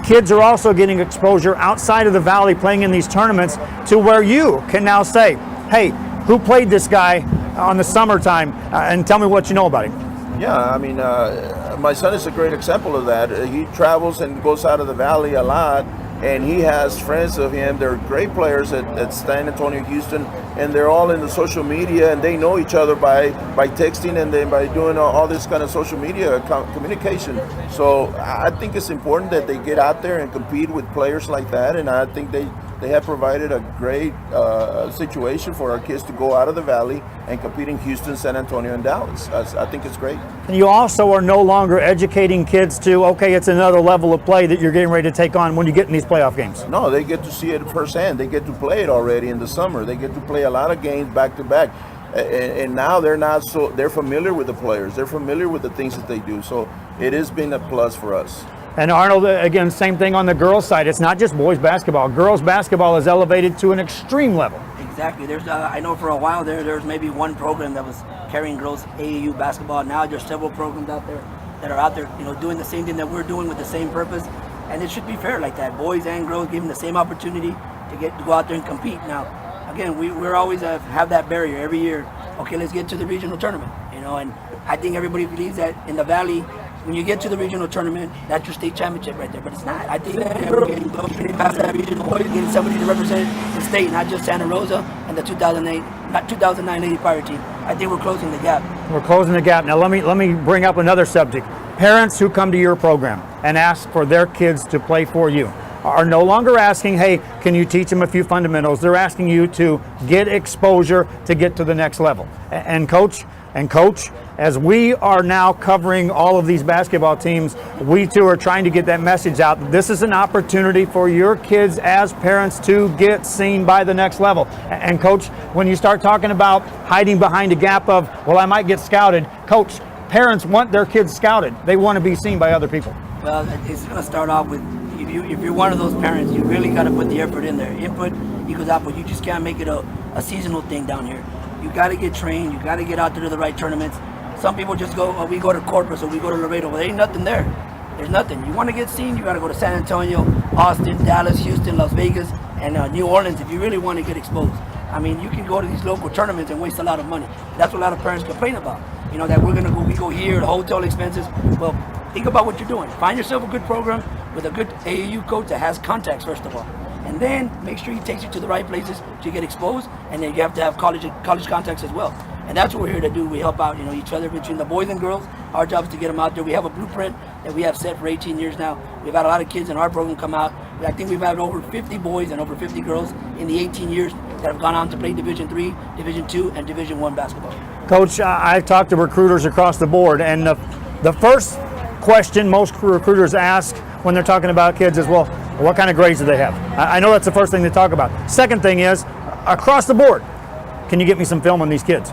Kids are also getting exposure outside of the valley playing in these tournaments to where you can now say, hey, who played this guy on the summertime, and tell me what you know about him. Yeah, I mean, my son is a great example of that. He travels and goes out of the valley a lot, and he has friends of him. They're great players at San Antonio, Houston, and they're all in the social media, and they know each other by texting and then by doing all this kind of social media communication. So I think it's important that they get out there and compete with players like that, and I think they have provided a great situation for our kids to go out of the valley and compete in Houston, San Antonio, and Dallas. I think it's great. And you also are no longer educating kids to, okay, it's another level of play that you're getting ready to take on when you get in these playoff games. No, they get to see it firsthand. They get to play it already in the summer. They get to play a lot of games back to back. And now they're familiar with the players. They're familiar with the things that they do. So it has been a plus for us. And Arnold, again, same thing on the girls' side. It's not just boys basketball. Girls basketball is elevated to an extreme level. Exactly. There's, I know for a while there's maybe one program that was carrying girls AAU basketball. Now there's several programs out there that are out there, doing the same thing that we're doing with the same purpose. And it should be fair like that. Boys and girls given the same opportunity to go out there and compete. Now, again, we're always have that barrier every year. Okay, let's get to the regional tournament. And I think everybody believes that in the Valley, when you get to the regional tournament, that's your state championship right there, but it's not. I think that we're getting past that regional point, getting somebody to represent the state, not just Santa Rosa and the 2009 Lady Fire team. I think we're closing the gap. We're closing the gap. Now let me bring up another subject. Parents who come to your program and ask for their kids to play for you are no longer asking, hey, can you teach them a few fundamentals? They're asking you to get exposure to get to the next level. And coach, as we are now covering all of these basketball teams, we too are trying to get that message out. This is an opportunity for your kids as parents to get seen by the next level. And Coach, when you start talking about hiding behind a gap of, well, I might get scouted, Coach, parents want their kids scouted. They want to be seen by other people. Well, it's going to start off with, if you're one of those parents, you really got to put the effort in there. Input equals output. You just can't make it a seasonal thing down here. You got to get trained. You got to get out there to the right tournaments. Some people just go, we go to Corpus or we go to Laredo. Well, there ain't nothing there. There's nothing. You want to get seen, you got to go to San Antonio, Austin, Dallas, Houston, Las Vegas, and New Orleans if you really want to get exposed. I mean, you can go to these local tournaments and waste a lot of money. That's what a lot of parents complain about. That we go here, the hotel expenses. Well, think about what you're doing. Find yourself a good program with a good AAU coach that has contacts, first of all. And then make sure he takes you to the right places to get exposed, and then you have to have college contacts as well. And that's what we're here to do. We help out, each other between the boys and girls. Our job is to get them out there. We have a blueprint that we have set for 18 years now. We've had a lot of kids in our program come out. I think we've had over 50 boys and over 50 girls in the 18 years that have gone on to play Division III, Division II, and Division I basketball. Coach, I've talked to recruiters across the board, and the first question most recruiters ask when they're talking about kids is, well, what kind of grades do they have? I know that's the first thing they talk about. Second thing is, across the board, can you get me some film on these kids?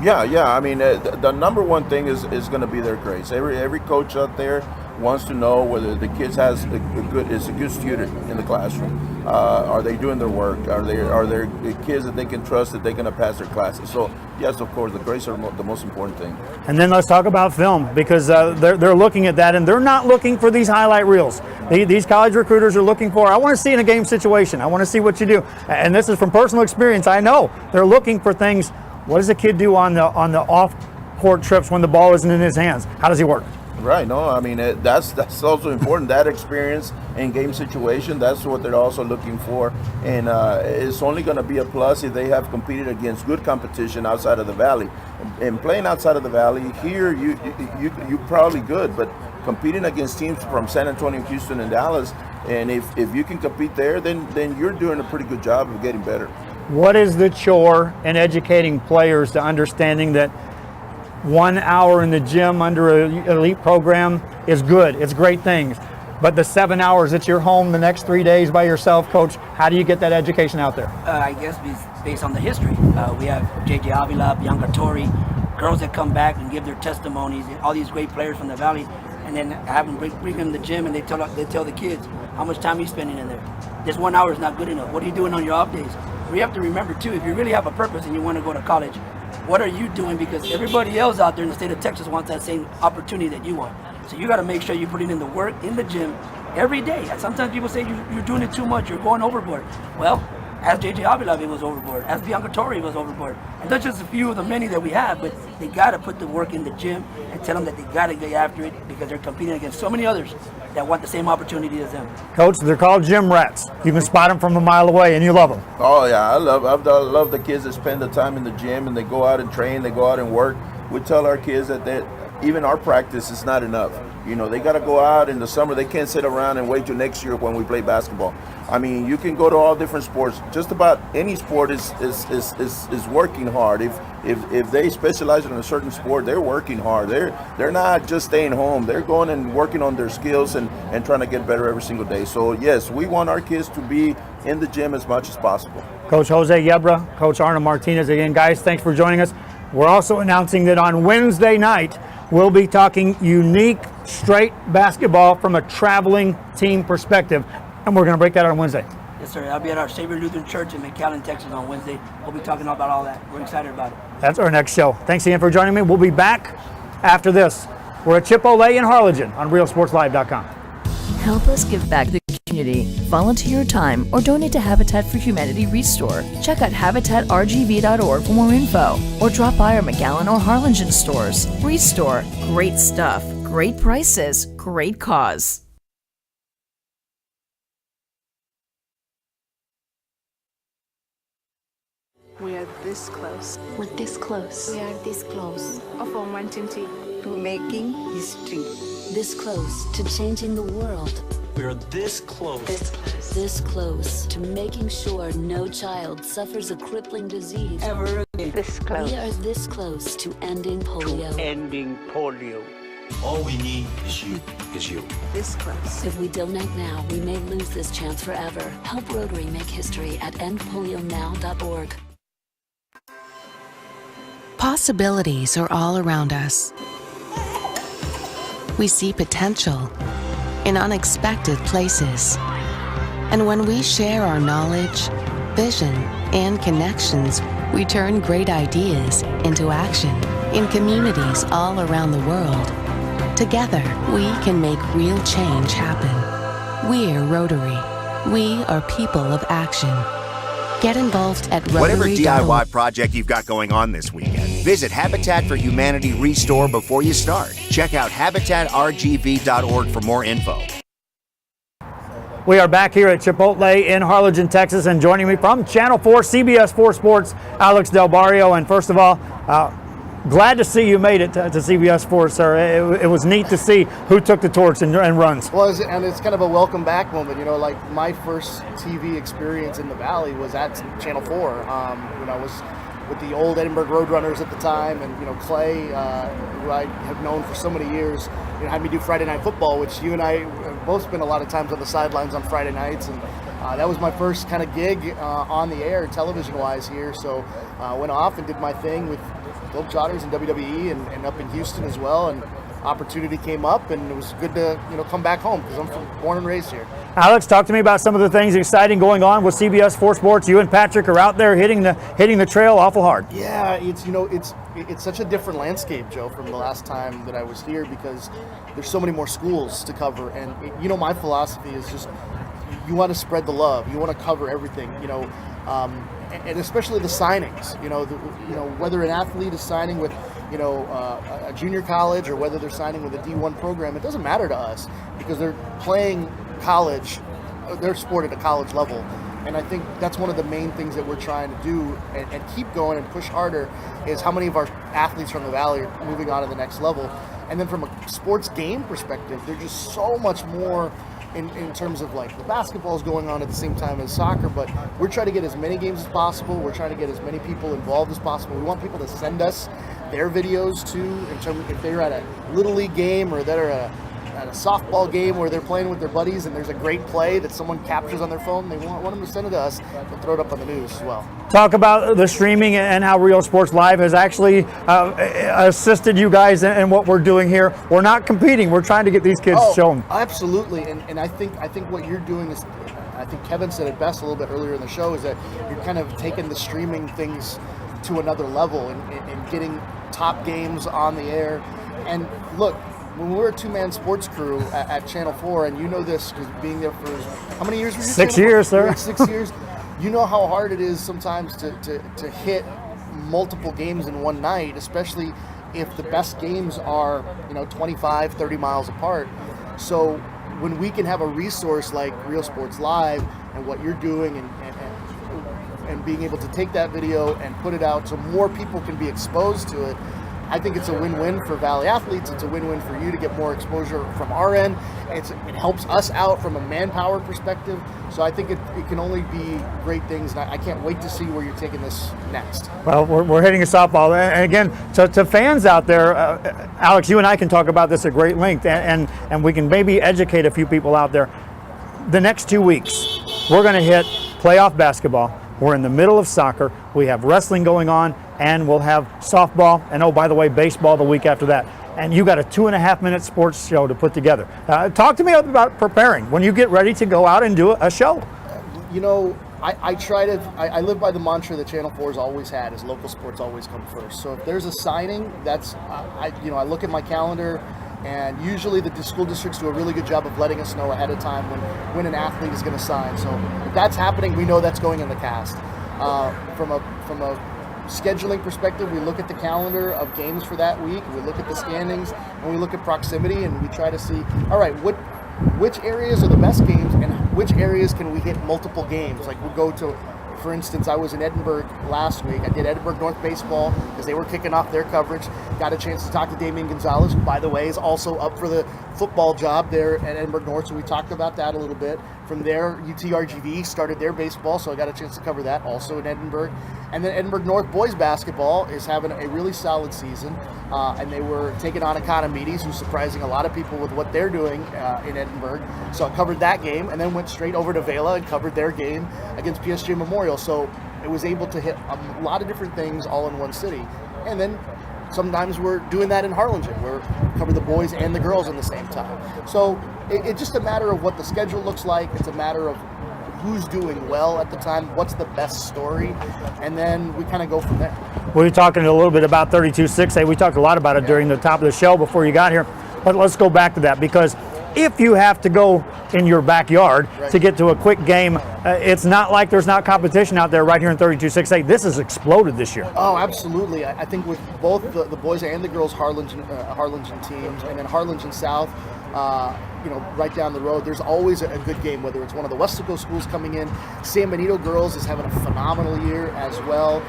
Yeah. I mean, the number one thing is going to be their grades. Every coach out there wants to know whether the kids is a good student in the classroom. Are they doing their work? Are they kids that they can trust that they're going to pass their classes? So yes, of course, the grades are the most important thing. And then let's talk about film, because they're looking at that, and they're not looking for these highlight reels. These college recruiters are looking for, I want to see in a game situation. I want to see what you do. And this is from personal experience. I know they're looking for things. What does a kid do on the off-court trips when the ball isn't in his hands? How does he work? Right. No, I mean, that's also important. That experience in game situation, that's what they're also looking for. And it's only going to be a plus if they have competed against good competition outside of the Valley. And playing outside of the Valley, here you're probably good, but competing against teams from San Antonio, Houston, and Dallas, and if you can compete there, then you're doing a pretty good job of getting better. What is the chore in educating players to understanding that 1 hour in the gym under an elite program is good. It's great things. But the 7 hours that you're home the next 3 days by yourself, Coach, how do you get that education out there? I guess based on the history. We have J.J. Avila, Bianca Torrey, girls that come back and give their testimonies, all these great players from the Valley, and then have them bring them to the gym and they tell the kids how much time you're spending in there. This 1 hour is not good enough. What are you doing on your off days? We have to remember too, if you really have a purpose and you want to go to college, what are you doing? Because everybody else out there in the state of Texas wants that same opportunity that you want. So you got to make sure you're putting in the work in the gym every day. Sometimes people say you're doing it too much, you're going overboard. Well, as J.J. Avila was overboard, as Bianca Torrey was overboard. And that's just a few of the many that we have, but they got to put the work in the gym and tell them that they got to get after it because they're competing against so many others that want the same opportunity as them. Coach, they're called gym rats. You can spot them from a mile away and you love them. Oh yeah, I love the kids that spend the time in the gym and they go out and train, they go out and work. We tell our kids that even our practice is not enough. You know, they got to go out in the summer. They can't sit around and wait till next year when we play basketball. I mean, you can go to all different sports. Just about any sport is working hard. If they specialize in a certain sport, they're working hard. They're not just staying home. They're going and working on their skills and trying to get better every single day. So yes, we want our kids to be in the gym as much as possible. Coach Jose Yebra, Coach Arnold Martinez again. Guys, thanks for joining us. We're also announcing that on Wednesday night, we'll be talking unique straight basketball from a traveling team perspective. And we're going to break that on Wednesday. Yes, sir. I'll be at our Savior Lutheran Church in McAllen, Texas on Wednesday. We'll be talking about all that. We're excited about it. That's our next show. Thanks again for joining me. We'll be back after this. We're at Chipotle in Harlingen on RealSportsLive.com. Help us give back to the community. Volunteer your time or donate to Habitat for Humanity Restore. Check out HabitatRGV.org for more info or drop by our McAllen or Harlingen stores. Restore. Great stuff. Great prices. Great cause. We are this close. We're this close. We are this close of wanting to making history. This close to changing the world. We are this close. This close to making sure no child suffers a crippling disease. Ever again. This close. We are this close to ending polio. Ending polio. All we need is you. This close. If we donate now, we may lose this chance forever. Help Rotary make history at endpolionow.org. Possibilities are all around us. We see potential in unexpected places. And when we share our knowledge, vision, and connections, we turn great ideas into action in communities all around the world. Together, we can make real change happen. We're Rotary. We are people of action. Get involved at Rotary. Whatever DIY project you've got going on this weekend, visit Habitat for Humanity Restore before you start. Check out HabitatRGV.org for more info. We are back here at Chipotle in Harlingen, Texas, and joining me from Channel 4, CBS 4 Sports, Alex Del Barrio. And first of all, glad to see you made it to CBS 4, sir. It was neat to see who took the torch and runs. Well, and it's kind of a welcome back moment. You know, like my first TV experience in the Valley was at Channel 4. When I was with the old Edinburgh Roadrunners at the time, and Clay, who I have known for so many years, had me do Friday Night Football, which you and I have both spent a lot of times on the sidelines on Friday nights, and that was my first kind of gig on the air, television-wise here. So I went off and did my thing with Globetrotters and WWE and up in Houston as well, and opportunity came up, and it was good to come back home because I'm born and raised here. Alex, talk to me about some of the things exciting going on with CBS 4 Sports. You and Patrick are out there hitting the trail awful hard. Yeah, it's such a different landscape, Joe, from the last time that I was here because there's so many more schools to cover, and my philosophy is just you want to spread the love, you want to cover everything, and especially the signings. Whether an athlete is signing with a junior college or whether they're signing with a D1 program, it doesn't matter to us because they're playing college, their sport at a college level. And I think that's one of the main things that we're trying to do and keep going and push harder is how many of our athletes from the Valley are moving on to the next level. And then from a sports game perspective, there's just so much more in terms of like the basketball is going on at the same time as soccer, but we're trying to get as many games as possible. We're trying to get as many people involved as possible. We want people to send us their videos too, in terms if they're at a little league game or they're at a softball game where they're playing with their buddies and there's a great play that someone captures on their phone, they want them to send it to us and throw it up on the news as well. Talk about the streaming and how Real Sports Live has actually assisted you guys in what we're doing here. We're not competing. We're trying to get these kids shown. Absolutely, and I think what you're doing is, I think Kevin said it best a little bit earlier in the show, is that you're kind of taking the streaming things to another level and getting top games on the air. And look, when we were a two-man sports crew at Channel 4, and you know this because being there for how many years were you? 6 years, sir. 6 years. You know how hard it is sometimes to hit multiple games in one night, especially if the best games are 25, 30 miles apart. So when we can have a resource like Real Sports Live and what you're doing and being able to take that video and put it out so more people can be exposed to it, I think it's a win-win for Valley athletes. It's a win-win for you to get more exposure from our end. It helps us out from a manpower perspective. So I think it can only be great things, and I can't wait to see where you're taking this next. Well, we're hitting a softball. And again, to fans out there, Alex, you and I can talk about this at great length, and we can maybe educate a few people out there. The next 2 weeks, we're going to hit playoff basketball. We're in the middle of soccer. We have wrestling going on, and we'll have softball, and oh, by the way, baseball the week after that. And you got a 2.5-minute sports show to put together. Talk to me about preparing when you get ready to go out and do a show. I live by the mantra that Channel 4 has always had, is local sports always come first. So if there's a signing, I look at my calendar, and usually the school districts do a really good job of letting us know ahead of time when an athlete is going to sign. So if that's happening, we know that's going in the cast. From a scheduling perspective, we look at the calendar of games for that week, we look at the standings, and we look at proximity, and we try to see, all right, which areas are the best games and which areas can we hit multiple games. Like we'll go to, for instance, I was in Edinburgh last week. I did Edinburgh North Baseball because they were kicking off their coverage. Got a chance to talk to Damian Gonzalez, who, by the way, is also up for the football job there at Edinburgh North. So we talked about that a little bit. From there, UTRGV started their baseball, so I got a chance to cover that also in Edinburgh. And then Edinburgh North boys basketball is having a really solid season, and they were taking on Economides, who's surprising a lot of people with what they're doing in Edinburgh. So I covered that game, and then went straight over to Vela and covered their game against PSG Memorial. So it was able to hit a lot of different things all in one city. And then sometimes we're doing that in Harlingen, where we cover the boys and the girls in the same time. So it's just a matter of what the schedule looks like. It's a matter of who's doing well at the time, what's the best story, and then we kind of go from there. We were talking a little bit about 32-6A. We talked a lot about it during the top of the show before you got here, but let's go back to that, because if you have to go in your backyard to get to a quick game, it's not like there's not competition out there right here in 32-6A. This has exploded this year. Oh, absolutely. I think with both the boys and the girls Harlingen teams, and then Harlingen South, right down the road, there's always a good game, whether it's one of the Westaco schools coming in. San Benito girls is having a phenomenal year as well,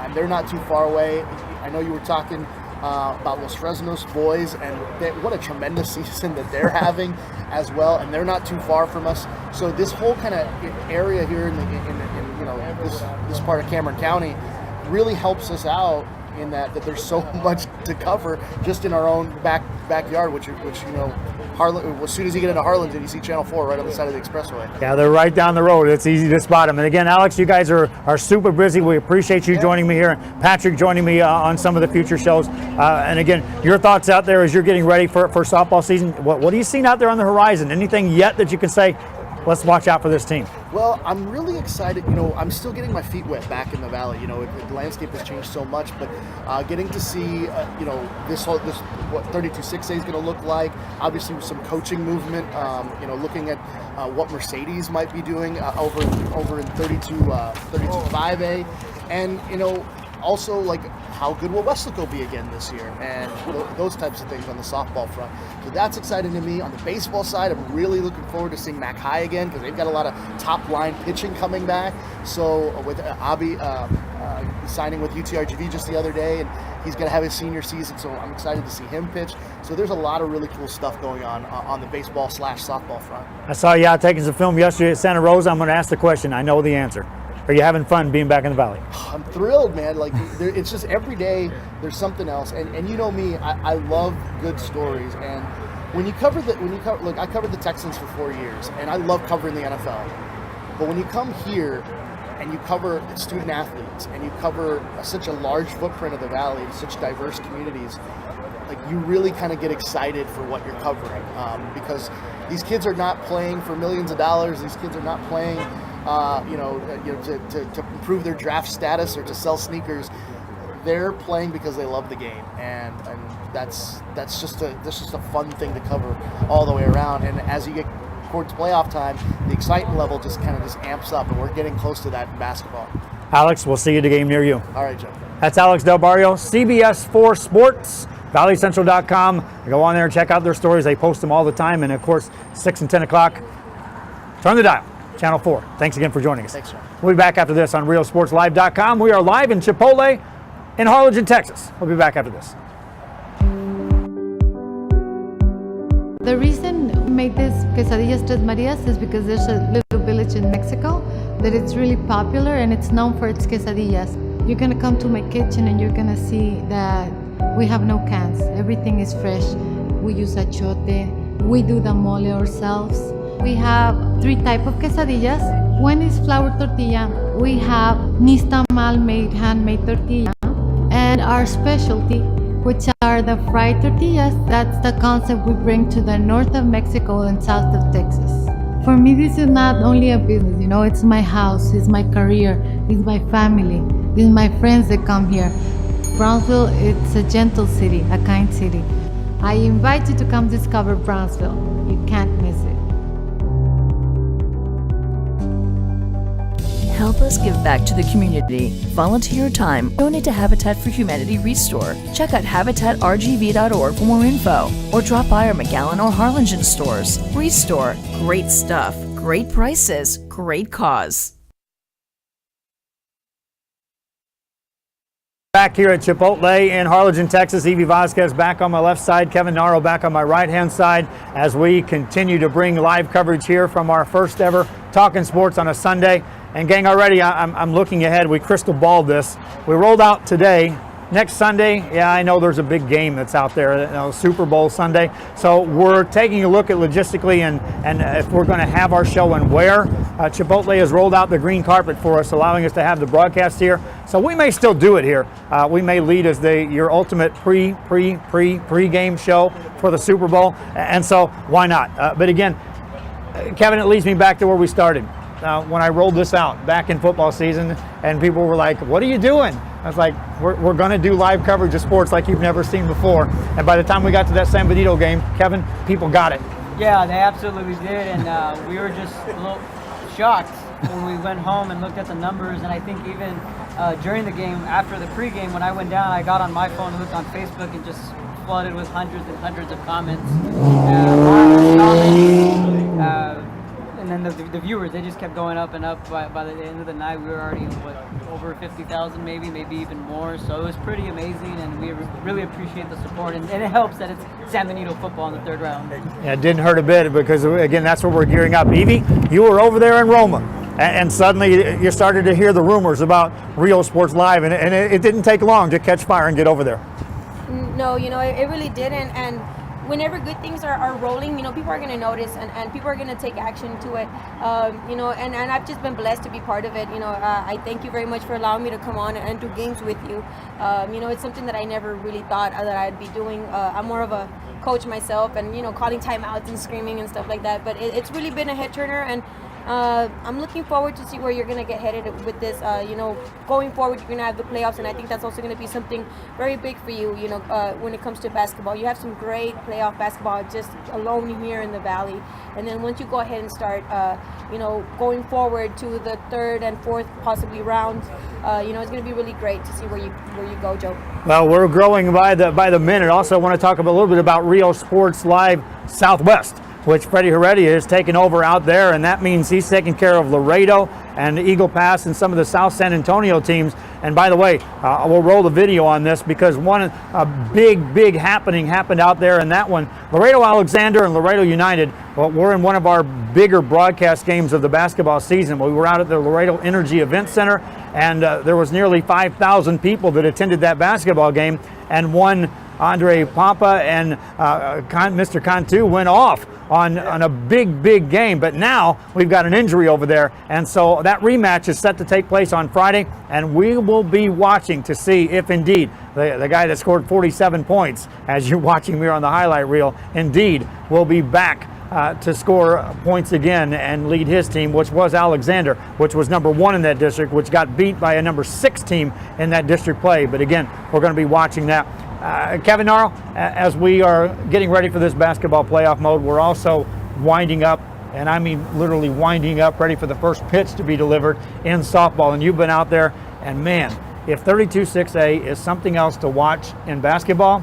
and they're not too far away. I know you were talking about Los Fresnos boys, and what a tremendous season that they're having as well, and they're not too far from us. So this whole kind of area here in this part of Cameron County really helps us out in that there's so much to cover just in our own backyard, which as soon as you get into Harlingen, you see Channel 4 right on the side of the expressway. Yeah, they're right down the road. It's easy to spot them. And again, Alex, you guys are super busy. We appreciate you joining me here. Patrick joining me on some of the future shows. And again, your thoughts out there as you're getting ready for softball season. What are you seeing out there on the horizon? Anything yet that you can say, let's watch out for this team? Well, I'm really excited. I'm still getting my feet wet back in the valley. The landscape has changed so much, but getting to see, this what 32-6A is going to look like. Obviously, with some coaching movement. Looking at what Mercedes might be doing over in 32-5A, and also like how good will Westaco be again this year, and those types of things on the softball front. So that's exciting to me. On the baseball side, I'm really looking forward to seeing Mac High again, because they've got a lot of top line pitching coming back. So with Abi signing with UTRGV just the other day, and he's going to have his senior season, so I'm excited to see him pitch. So there's a lot of really cool stuff going on the baseball/softball front. I saw you out taking some film yesterday at Santa Rosa. I'm going to ask the question. I know the answer. Are you having fun being back in the Valley? I'm thrilled, man. Like, it's just every day there's something else. And you know me, I love good stories. And look, I covered the Texans for 4 years, and I love covering the NFL. But when you come here and you cover student athletes and you cover such a large footprint of the Valley, such diverse communities, like, you really kind of get excited for what you're covering, because these kids are not playing for millions of dollars. These kids are not playing, to improve their draft status or to sell sneakers. They're playing because they love the game, and that's just a fun thing to cover all the way around. And as you get towards playoff time, the excitement level just amps up, and we're getting close to that in basketball. Alex, we'll see you at a game near you. All right, Joe. That's Alex Del Barrio, CBS 4 Sports, ValleyCentral.com. Go on there and check out their stories. They post them all the time. And, of course, 6 and 10 o'clock, turn the dial, Channel 4. Thanks again for joining us. Thanks, John. We'll be back after this on RealSportsLive.com. We are live in Chipotle in Harlingen, Texas. We'll be back after this. The reason we made this quesadillas Tres Marias is because there's a little village in Mexico that it's really popular and it's known for its quesadillas. You're gonna come to my kitchen and you're gonna see that we have no cans. Everything is fresh. We use achote. We do the mole ourselves. We have 3 types of quesadillas. One is flour tortilla. We have nixtamal made, handmade tortilla. And our specialty, which are the fried tortillas. That's the concept we bring to the north of Mexico and south of Texas. For me, this is not only a business, it's my house, it's my career, it's my family, it's my friends that come here. Brownsville, it's a gentle city, a kind city. I invite you to come discover Brownsville. You can't miss it. Help us give back to the community. Volunteer your time. Donate to Habitat for Humanity Restore. Check out habitatrgv.org for more info. Or drop by our McAllen or Harlingen stores. Restore. Great stuff. Great prices. Great cause. Back here at Chipotle in Harlingen, Texas. Evie Vasquez back on my left side. Kevin Naro back on my right-hand side as we continue to bring live coverage here from our first ever Talking Sports on a Sunday. And gang, already I'm looking ahead. We crystal balled this. We rolled out today. Next Sunday, yeah, I know there's a big game that's out there, Super Bowl Sunday. So we're taking a look at logistically and if we're going to have our show and where. Chipotle has rolled out the green carpet for us, allowing us to have the broadcast here. So we may still do it here. We may lead as your ultimate pre-game show for the Super Bowl. And so why not? But again, Kevin, it leads me back to where we started. When I rolled this out back in football season, and people were like, what are you doing? I was like, we're going to do live coverage of sports like you've never seen before. And by the time we got to that San Benito game, Kevin, people got it. Yeah, they absolutely did. And we were just a little shocked when we went home and looked at the numbers. And I think even during the game, after the pregame, when I went down, I got on my phone and looked on Facebook and just flooded with hundreds and hundreds of comments. And then the viewers, they just kept going up and up. By the end of the night, we were already, over 50,000 maybe even more. So it was pretty amazing, and we really appreciate the support. And it helps that it's San Benito football in the 3rd round. Yeah, it didn't hurt a bit because, again, that's where we're gearing up. Evie, you were over there in Roma, and suddenly you started to hear the rumors about Real Sports Live, and it didn't take long to catch fire and get over there. No, it really didn't. And whenever good things are rolling, people are going to notice and people are going to take action to it, and I've just been blessed to be part of it. I thank you very much for allowing me to come on and do games with you. It's something that I never really thought that I'd be doing. I'm more of a coach myself and, calling timeouts and screaming and stuff like that, but it's really been a head turner, and I'm looking forward to see where you're going to get headed with this. Going forward, you're going to have the playoffs, and I think that's also going to be something very big for you, when it comes to basketball. You have some great playoff basketball just alone here in the Valley. And then once you go ahead and start, going forward to the 3rd and 4th possibly rounds, it's going to be really great to see where you go, Joe. Well, we're growing by the minute. Also, I want to talk a little bit about Real Sports Live Southwest, which Freddie Heredia is taking over out there, and that means he's taking care of Laredo and Eagle Pass and some of the South San Antonio teams. And by the way, we'll roll the video on this because a big happening happened out there in that one. Laredo Alexander and Laredo United, well, we're in one of our bigger broadcast games of the basketball season. We were out at the Laredo Energy Event Center, and there was nearly 5,000 people that attended that basketball game, and one Andre Pampa and Mr. Cantu went off on a big game. But now we've got an injury over there, and so that rematch is set to take place on Friday, and we will be watching to see if indeed the guy that scored 47 points, as you're watching here on the highlight reel, indeed will be back to score points again and lead his team, which was Alexander, which was number 1 in that district, which got beat by a number 6 team in that district play. But again, we're going to be watching that. Kevin Gnarl, as we are getting ready for this basketball playoff mode, we're also winding up, and I mean literally winding up, ready for the first pitch to be delivered in softball. And you've been out there, and man, if 32-6A is something else to watch in basketball,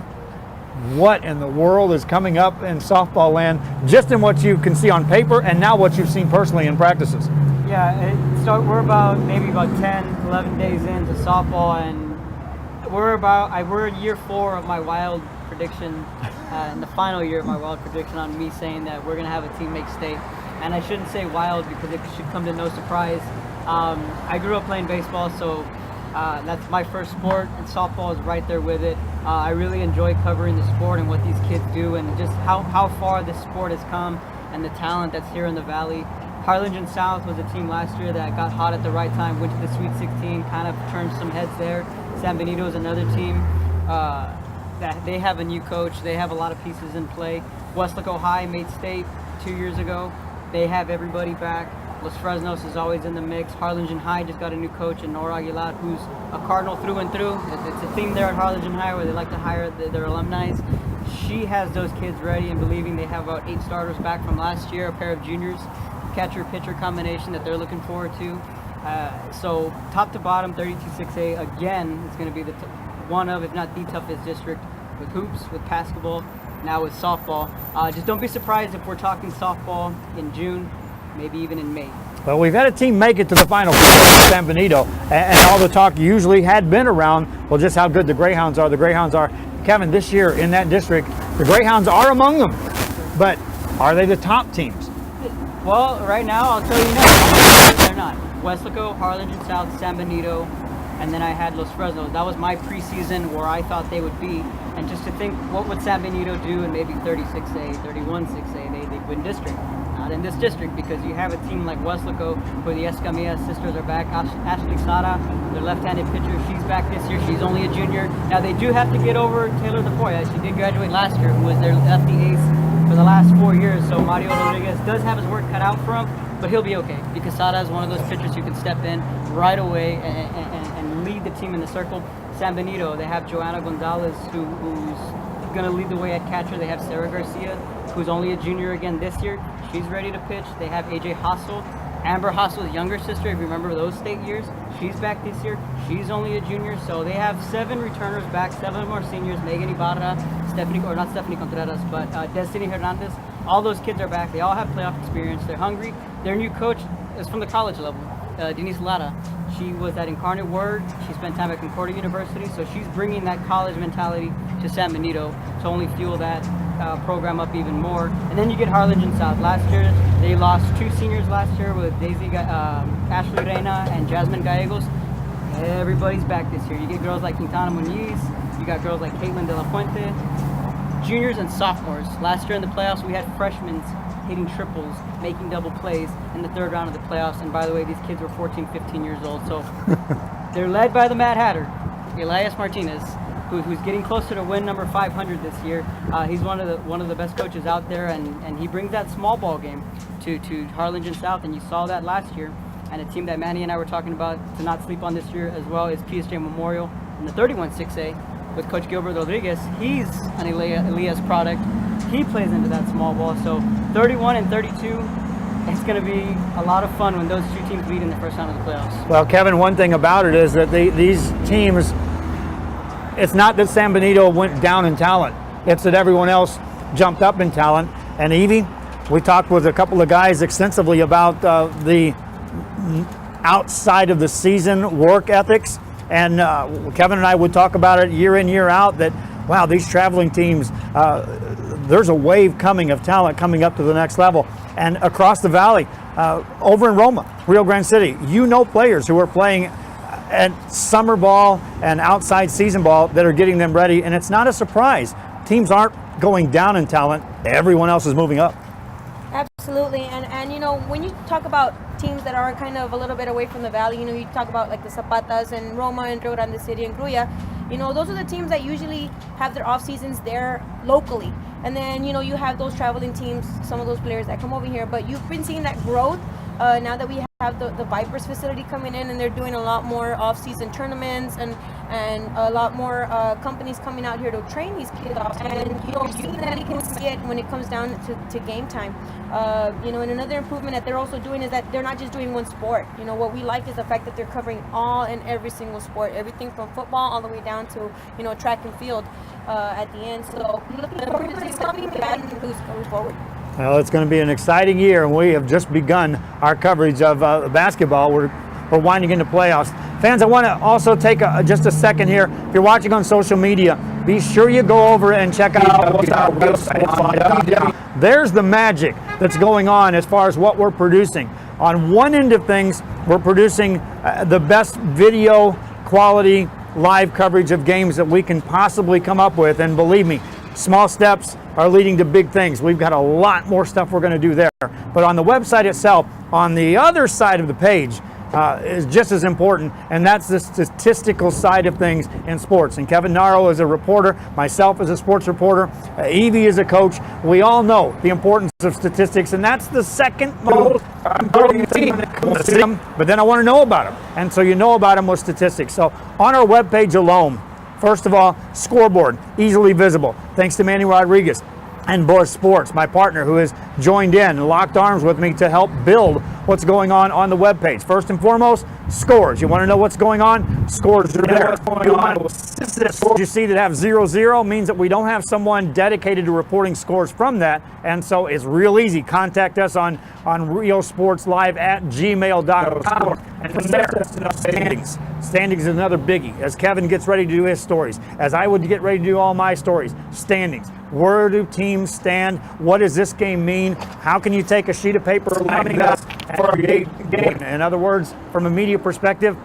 what in the world is coming up in softball land, just in what you can see on paper and now what you've seen personally in practices? Yeah, we're about 10, 11 days into softball, and we're in year 4 of my wild prediction, in the final year of my wild prediction on me saying that we're going to have a team make state. And I shouldn't say wild because it should come to no surprise. I grew up playing baseball, so that's my first sport, and softball is right there with it. I really enjoy covering the sport and what these kids do, and just how far this sport has come and the talent that's here in the Valley. Harlingen South was a team last year that got hot at the right time, went to the Sweet 16, kind of turned some heads there. San Benito is another team that they have a new coach. They have a lot of pieces in play. Weslaco High made state 2 years ago. They have everybody back. Los Fresnos is always in the mix. Harlingen High just got a new coach in Nora Aguilar, who's a Cardinal through and through. It's a theme there at Harlingen High where they like to hire their alumni. She has those kids ready and believing. They have about 8 starters back from last year, a pair of juniors, catcher-pitcher combination that they're looking forward to. So top to bottom, 32-6A, again, is going to be one of, if not the toughest district with hoops, with basketball, now with softball. Just don't be surprised if we're talking softball in June, maybe even in May. Well, we've had a team make it to the Final Four in San Benito, and all the talk usually had been around, well, just how good the Greyhounds are. The Greyhounds are, Kevin, this year in that district, the Greyhounds are among them, but are they the top teams? Well, right now, I'll tell you no, they're not. Weslaco, Harlingen South, San Benito, and then I had Los Fresnos. That was my preseason where I thought they would be. And just to think, what would San Benito do in maybe 36A, 31-6A? They'd win district. Not in this district, because you have a team like Weslaco, where the Escamilla sisters are back. Ashley Sada, their left-handed pitcher, she's back this year. She's only a junior. Now, they do have to get over Taylor DePoya. She did graduate last year, who was their lefty ace for the last 4 years. So Mario Rodriguez does have his work cut out for him, but he'll be okay, because Sada is one of those pitchers who can step in right away and lead the team in the circle. San Benito, they have Joanna Gonzalez, who's going to lead the way at catcher. They have Sarah Garcia, who's only a junior again this year. She's ready to pitch. They have AJ Hassel, Amber Hassel's younger sister, if you remember those state years. She's back this year. She's only a junior. So they have 7 returners back, 7 more seniors. Megan Ibarra, not Stephanie Contreras, but Destiny Hernandez. All those kids are back. They all have playoff experience. They're hungry. Their new coach is from the college level, Denise Lara. She was at Incarnate Word. She spent time at Concordia University, so she's bringing that college mentality to San Benito to only fuel that program up even more. And then you get Harlingen South. Last year, they lost 2 seniors last year with Ashley Reina and Jasmine Gallegos. Everybody's back this year. You get girls like Quintana Muniz. You got girls like Caitlin De La Fuente. Juniors and sophomores. Last year in the playoffs, we had freshmen hitting triples, making double plays in the 3rd round of the playoffs. And by the way, these kids were 14, 15 years old. So they're led by the Mad Hatter, Elias Martinez, who's getting closer to win number 500 this year. He's one of the best coaches out there, and he brings that small ball game to Harlingen South, and you saw that last year. And a team that Manny and I were talking about to not sleep on this year as well is PSJ Memorial in the 31-6A with Coach Gilbert Rodriguez. He's an Elias product. He plays into that small ball. So 31 and 32, it's going to be a lot of fun when those 2 teams meet in the first round of the playoffs. Well, Kevin, one thing about it is that these teams, it's not that San Benito went down in talent. It's that everyone else jumped up in talent. And Evie, we talked with a couple of guys extensively about the outside of the season work ethics. And Kevin and I would talk about it year in, year out that, wow, these traveling teams, there's a wave coming of talent coming up to the next level. And across the valley, over in Roma, Rio Grande City, you know players who are playing at summer ball and outside season ball that are getting them ready. And it's not a surprise. Teams aren't going down in talent. Everyone else is moving up. Absolutely, and you know, when you talk about teams that are kind of a little bit away from the valley, you know, you talk about like the Zapatas and Roma and Rio Grande City and Gruya, you know, those are the teams that usually have their off seasons there locally. And then, you know, you have those traveling teams, some of those players that come over here, but you've been seeing that growth now that we have the Vipers facility coming in, and they're doing a lot more off-season tournaments and a lot more companies coming out here to train these kids off. And you know, you can see it when it comes down to game time. You know, and another improvement that they're also doing is that they're not just doing one sport. You know, what we like is the fact that they're covering all and every single sport, everything from football all the way down to, you know, track and field at the end. So looking forward to something that moves going forward. Well, it's going to be an exciting year, and we have just begun our coverage of basketball. We're winding into playoffs. Fans, I want to also take just a second here. If you're watching on social media, be sure you go over and check out our website. There's the magic that's going on as far as what we're producing. On one end of things, we're producing the best video quality live coverage of games that we can possibly come up with, and believe me, small steps are leading to big things. We've got a lot more stuff we're going to do there. But on the website itself, on the other side of the page, is just as important, and that's the statistical side of things in sports. And Kevin Naro is a reporter, myself as a sports reporter, Evie is a coach. We all know the importance of statistics, and that's the second most important thing that comes to them. But then I want to know about them, and so you know about them with statistics. So on our webpage alone, first of all, scoreboard, easily visible, thanks to Manny Rodriguez and Boris Sports, my partner, who has joined in and locked arms with me to help build what's going on the webpage. First and foremost, scores. You want to know what's going on? Scores are there. What's going on? Scores you see that have 0-0 means that we don't have someone dedicated to reporting scores from that, and so it's real easy. Contact us on riosportslive@gmail.com. And from there, standings. Standings is another biggie. As Kevin gets ready to do his stories, as I would get ready to do all my stories, standings. Where do teams stand? What does this game mean? How can you take a sheet of paper like this for a game? In other words, from a media perspective,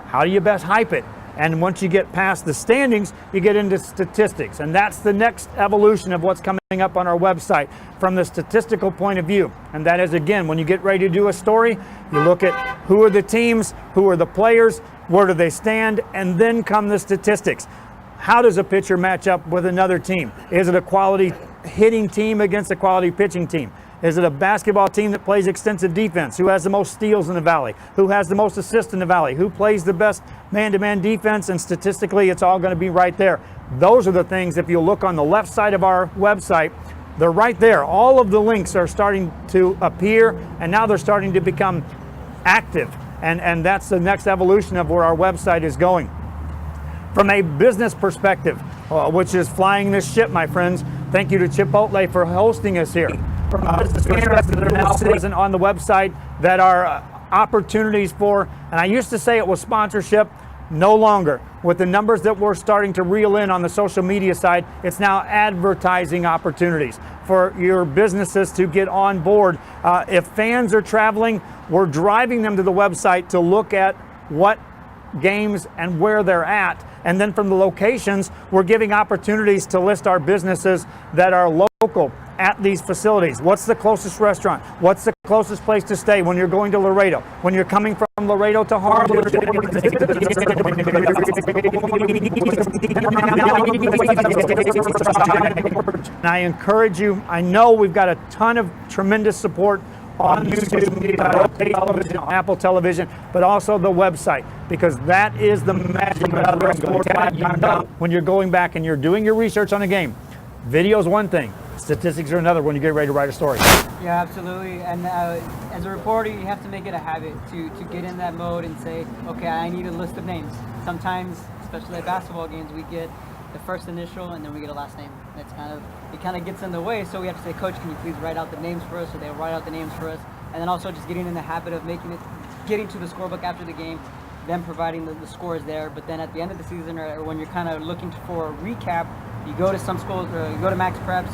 how do you best hype it? And once you get past the standings, you get into statistics. And that's the next evolution of what's coming up on our website from the statistical point of view. And that is, again, when you get ready to do a story, you look at who are the teams, who are the players, where do they stand, and then come the statistics. How does a pitcher match up with another team? Is it a quality hitting team against a quality pitching team? Is it a basketball team that plays extensive defense? Who has the most steals in the Valley? Who has the most assists in the Valley? Who plays the best man-to-man defense? And statistically, it's all going to be right there. Those are the things, if you look on the left side of our website, they're right there. All of the links are starting to appear, and now they're starting to become active. And that's the next evolution of where our website is going. From a business perspective, which is flying this ship, my friends, thank you to Chipotle for hosting us here. From a business perspective, there are now present on the website that are opportunities for, and I used to say it was sponsorship, no longer. With the numbers that we're starting to reel in on the social media side, it's now advertising opportunities for your businesses to get on board. If fans are traveling, we're driving them to the website to look at what games and where they're at. And then from the locations, we're giving opportunities to list our businesses that are local at these facilities. What's the closest restaurant? What's the closest place to stay when you're going to Laredo? When you're coming from Laredo to Harlingen? And I encourage you, I know we've got a ton of tremendous support on YouTube, television, Apple Television, but also the website, because that is the magic of when you're going back and you're doing your research on a game. Video is one thing, statistics are another when you get ready to write a story. Yeah, absolutely. And as a reporter, you have to make it a habit to get in that mode and say, okay, I need a list of names. Sometimes, especially at basketball games, we get the first initial and then we get a last name. It kind of gets in the way, so we have to say, Coach, can you please write out the names for us? So they'll write out the names for us. And then also just getting in the habit of making it getting to the scorebook after the game, them providing the scores there. But then at the end of the season, or when you're kind of looking for a recap, you go to some schools, you go to Max Preps.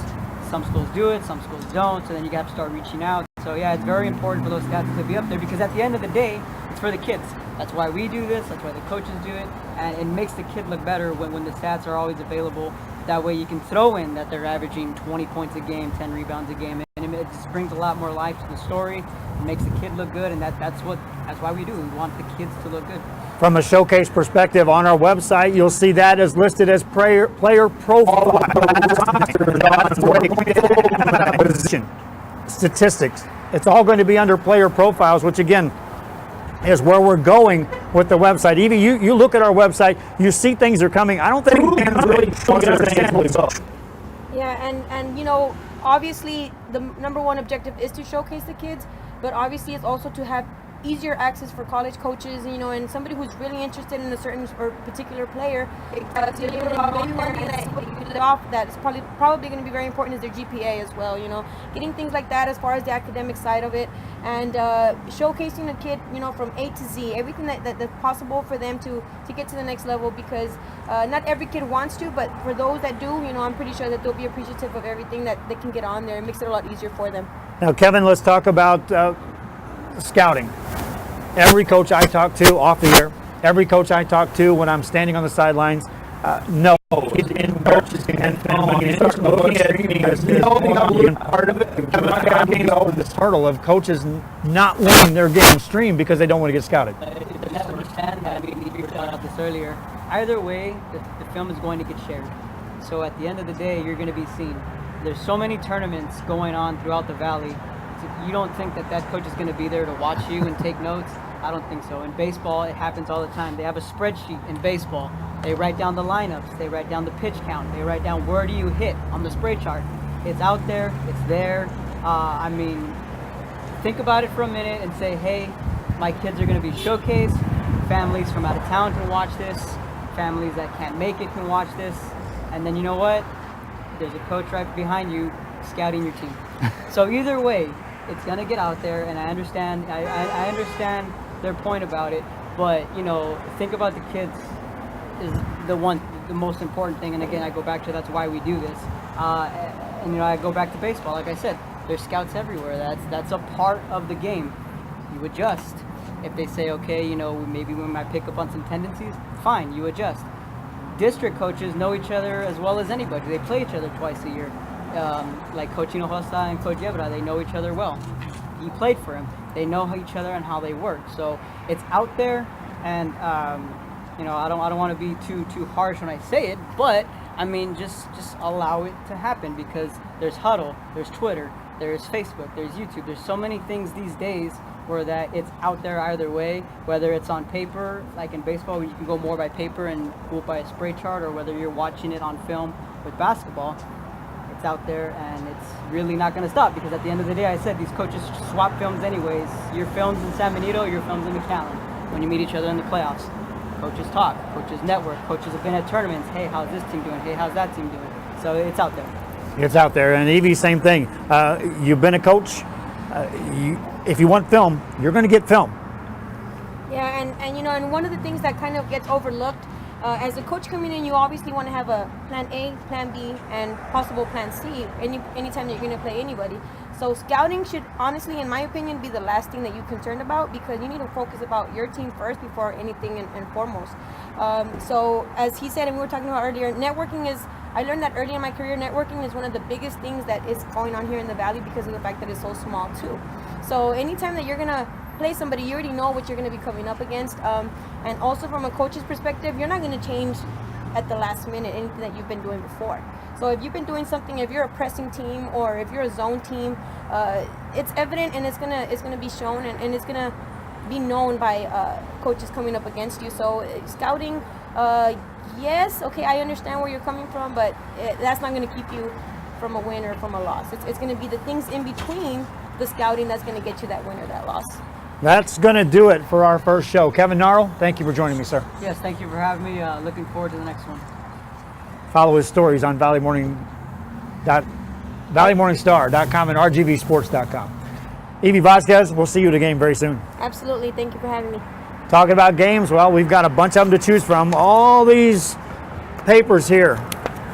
Some schools do it, some schools don't. So then you got to start reaching out. So yeah, it's very important for those stats to be up there because at the end of the day, it's for the kids. That's why we do this. That's why the coaches do it, and it makes the kid look better when the stats are always available. That way you can throw in that they're averaging 20 points a game, 10 rebounds a game, and it just brings a lot more life to the story. It makes the kid look good, and that's why we do. We want the kids to look good. From a showcase perspective, on our website, you'll see that as listed as player profile. Statistics. It's all going to be under player profiles, which again is where we're going with the website. Evie, you look at our website, you see things are coming. I don't think really Yeah, and you know, obviously the number one objective is to showcase the kids, but obviously it's also to have easier access for college coaches, you know, and somebody who's really interested in a certain or particular player. That's probably going to be very important is their GPA as well, you know, getting things like that as far as the academic side of it, and showcasing a kid, you know, from A to Z, everything that's possible for them to get to the next level, because not every kid wants to, but for those that do, you know, I'm pretty sure that they'll be appreciative of everything that they can get on there. It makes it a lot easier for them. Now, Kevin, let's talk about scouting. Every coach I talk to off the air, every coach I talk to when I'm standing on the sidelines, no. Coaches and part of it. Over this hurdle of coaches not wanting their game streamed because they don't want to get scouted. Understand that. I mean, you were talking about this earlier. Either way, the film is going to get shared. So at the end of the day, you're going to be seen. There's so many tournaments going on throughout the valley. You don't think that coach is going to be there to watch you and take notes? I don't think so. In baseball, it happens all the time. They have a spreadsheet in baseball. They write down the lineups. They write down the pitch count. They write down where do you hit on the spray chart. It's out there. It's there. I mean, think about it for a minute and say, hey, my kids are going to be showcased. Families from out of town can watch this. Families that can't make it can watch this. And then you know what? There's a coach right behind you scouting your team. So either way, it's gonna get out there, and I understand. I understand their point about it, but you know, think about the kids is the most important thing. And again, I go back to that's why we do this. And you know, I go back to baseball. Like I said, there's scouts everywhere. That's a part of the game. You adjust. If they say, okay, you know, maybe we might pick up on some tendencies, fine, you adjust. District coaches know each other as well as anybody. They play each other twice a year. Like Coach Hinojosa and Coach Yebra, they know each other well. He played for him. They know each other and how they work. So it's out there, and you know, I don't want to be too harsh when I say it, but I mean, just allow it to happen, because there's Huddle, there's Twitter, there's Facebook, there's YouTube. There's so many things these days where that it's out there either way, whether it's on paper, like in baseball, where you can go more by paper and go by a spray chart, or whether you're watching it on film with basketball. It's out there, and it's really not going to stop, because at the end of the day, I said these coaches swap films anyways. Your film's in San Benito, your film's in McAllen. When you meet each other in the playoffs, coaches talk, coaches network, coaches have been at tournaments. Hey, how's this team doing? Hey, how's that team doing? So it's out there. It's out there. And Evie, same thing. You've been a coach. If you want film, you're going to get film. Yeah, and you know, and one of the things that kind of gets overlooked, as a coach coming in, you obviously want to have a plan A, plan B, and possible plan C anytime you're going to play anybody. So scouting should honestly, in my opinion, be the last thing that you're concerned about, because you need to focus about your team first before anything and foremost. So as he said, and we were talking about earlier, networking is, I learned that early in my career, networking is one of the biggest things that is going on here in the Valley, because of the fact that it's so small too. So anytime that you're going to play somebody, you already know what you're going to be coming up against. And also from a coach's perspective, you're not going to change at the last minute anything that you've been doing before. So if you've been doing something, if you're a pressing team or if you're a zone team, it's evident, and it's gonna be shown, and it's gonna be known by coaches coming up against you. So scouting, yes, okay, I understand where you're coming from, but that's not going to keep you from a win or from a loss. It's going to be the things in between the scouting that's going to get you that win or that loss. That's going to do it for our first show. Kevin Narl, thank you for joining me, sir. Yes, thank you for having me. Looking forward to the next one. Follow his stories on ValleyMorningstar.com and RGVSports.com. Evie Vasquez, we'll see you at a game very soon. Absolutely. Thank you for having me. Talking about games, well, we've got a bunch of them to choose from. All these papers here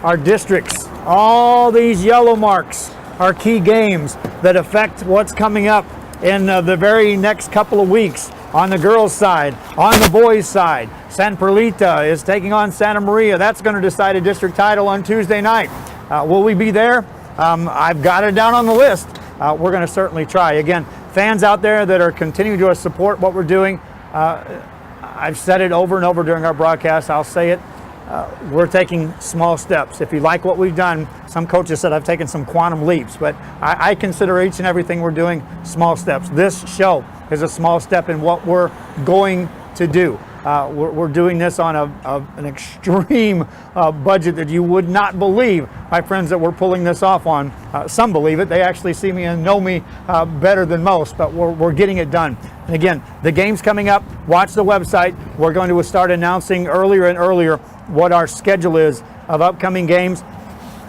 are districts. All these yellow marks are key games that affect what's coming up in the very next couple of weeks. On the girls' side, on the boys' side, San Perlita is taking on Santa Maria. That's going to decide a district title on Tuesday night. Will we be there? I've got it down on the list. We're going to certainly try. Again, fans out there that are continuing to support what we're doing, I've said it over and over during our broadcast. I'll say it. We're taking small steps. If you like what we've done, some coaches said I've taken some quantum leaps, but I consider each and everything we're doing small steps. This show is a small step in what we're going to do. We're doing this on an extreme budget that you would not believe, my friends, that we're pulling this off on. Some believe it. They actually see me and know me better than most, but we're getting it done. And again, the game's coming up. Watch the website. We're going to start announcing earlier and earlier what our schedule is of upcoming games.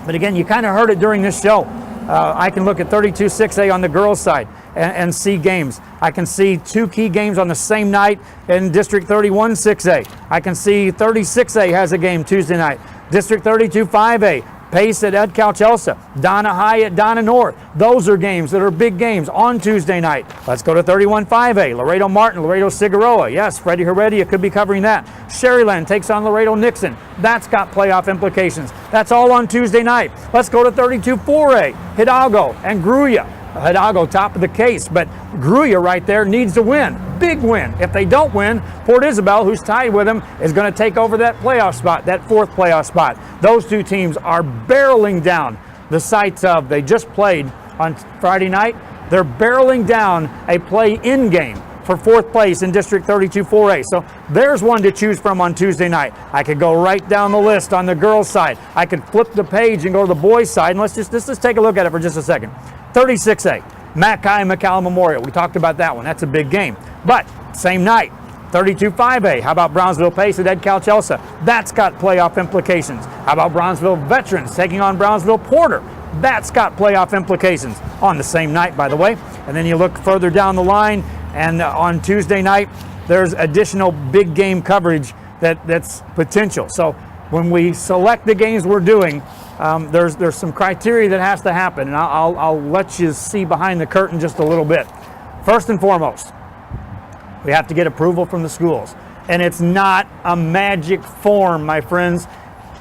But again, you kind of heard it during this show. I can look at 32-6A on the girls' side and see games. I can see 2 key games on the same night in District 31-6A. I can see 36A has a game Tuesday night. District 32-5A, Pace at Ed Calchelsa, Donna High at Donna North. Those are games that are big games on Tuesday night. Let's go to 31-5A, Laredo Martin, Laredo Cigaroa. Yes, Freddie Heredia could be covering that. Sherryland takes on Laredo Nixon. That's got playoff implications. That's all on Tuesday night. Let's go to 32-4A, Hidalgo and Gruya. Hidalgo top of the case, but Gruya right there needs to win. Big win. If they don't win, Port Isabel, who's tied with them, is going to take over that playoff spot, that 4th playoff spot. Those 2 teams are barreling down the sights of, they just played on Friday night. They're barreling down a play-in game for 4th place in District 32-4A. So there's one to choose from on Tuesday night. I could go right down the list on the girls' side. I could flip the page and go to the boys' side, and let's just take a look at it for just a second. 36A, Mackay and McAllen Memorial. We talked about that one. That's a big game. But same night, 32-5A. How about Brownsville Pace at Ed Calchelsa? That's got playoff implications. How about Brownsville Veterans taking on Brownsville Porter? That's got playoff implications on the same night, by the way. And then you look further down the line, and on Tuesday night, there's additional big game coverage that's potential. So when we select the games we're doing, there's some criteria that has to happen, and I'll let you see behind the curtain just a little bit. First and foremost, we have to get approval from the schools. And it's not a magic form, my friends.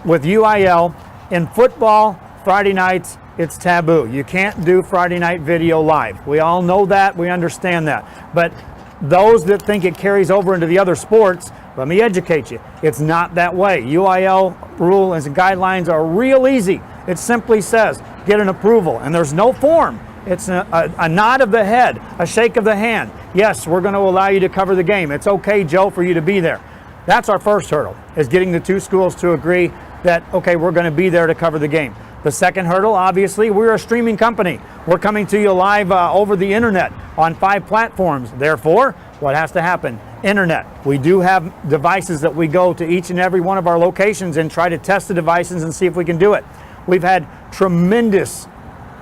With UIL, in football, Friday nights, it's taboo. You can't do Friday night video live. We all know that, we understand that. But those that think it carries over into the other sports, let me educate you. It's not that way. UIL rules and guidelines are real easy. It simply says, get an approval, and there's no form. It's a nod of the head, a shake of the hand. Yes, we're going to allow you to cover the game. It's okay, Joe, for you to be there. That's our first hurdle, is getting the 2 schools to agree that, okay, we're going to be there to cover the game. The second hurdle, obviously, we're a streaming company. We're coming to you live over the internet on 5 platforms. Therefore, what has to happen? Internet. We do have devices that we go to each and every one of our locations and try to test the devices and see if we can do it. We've had tremendous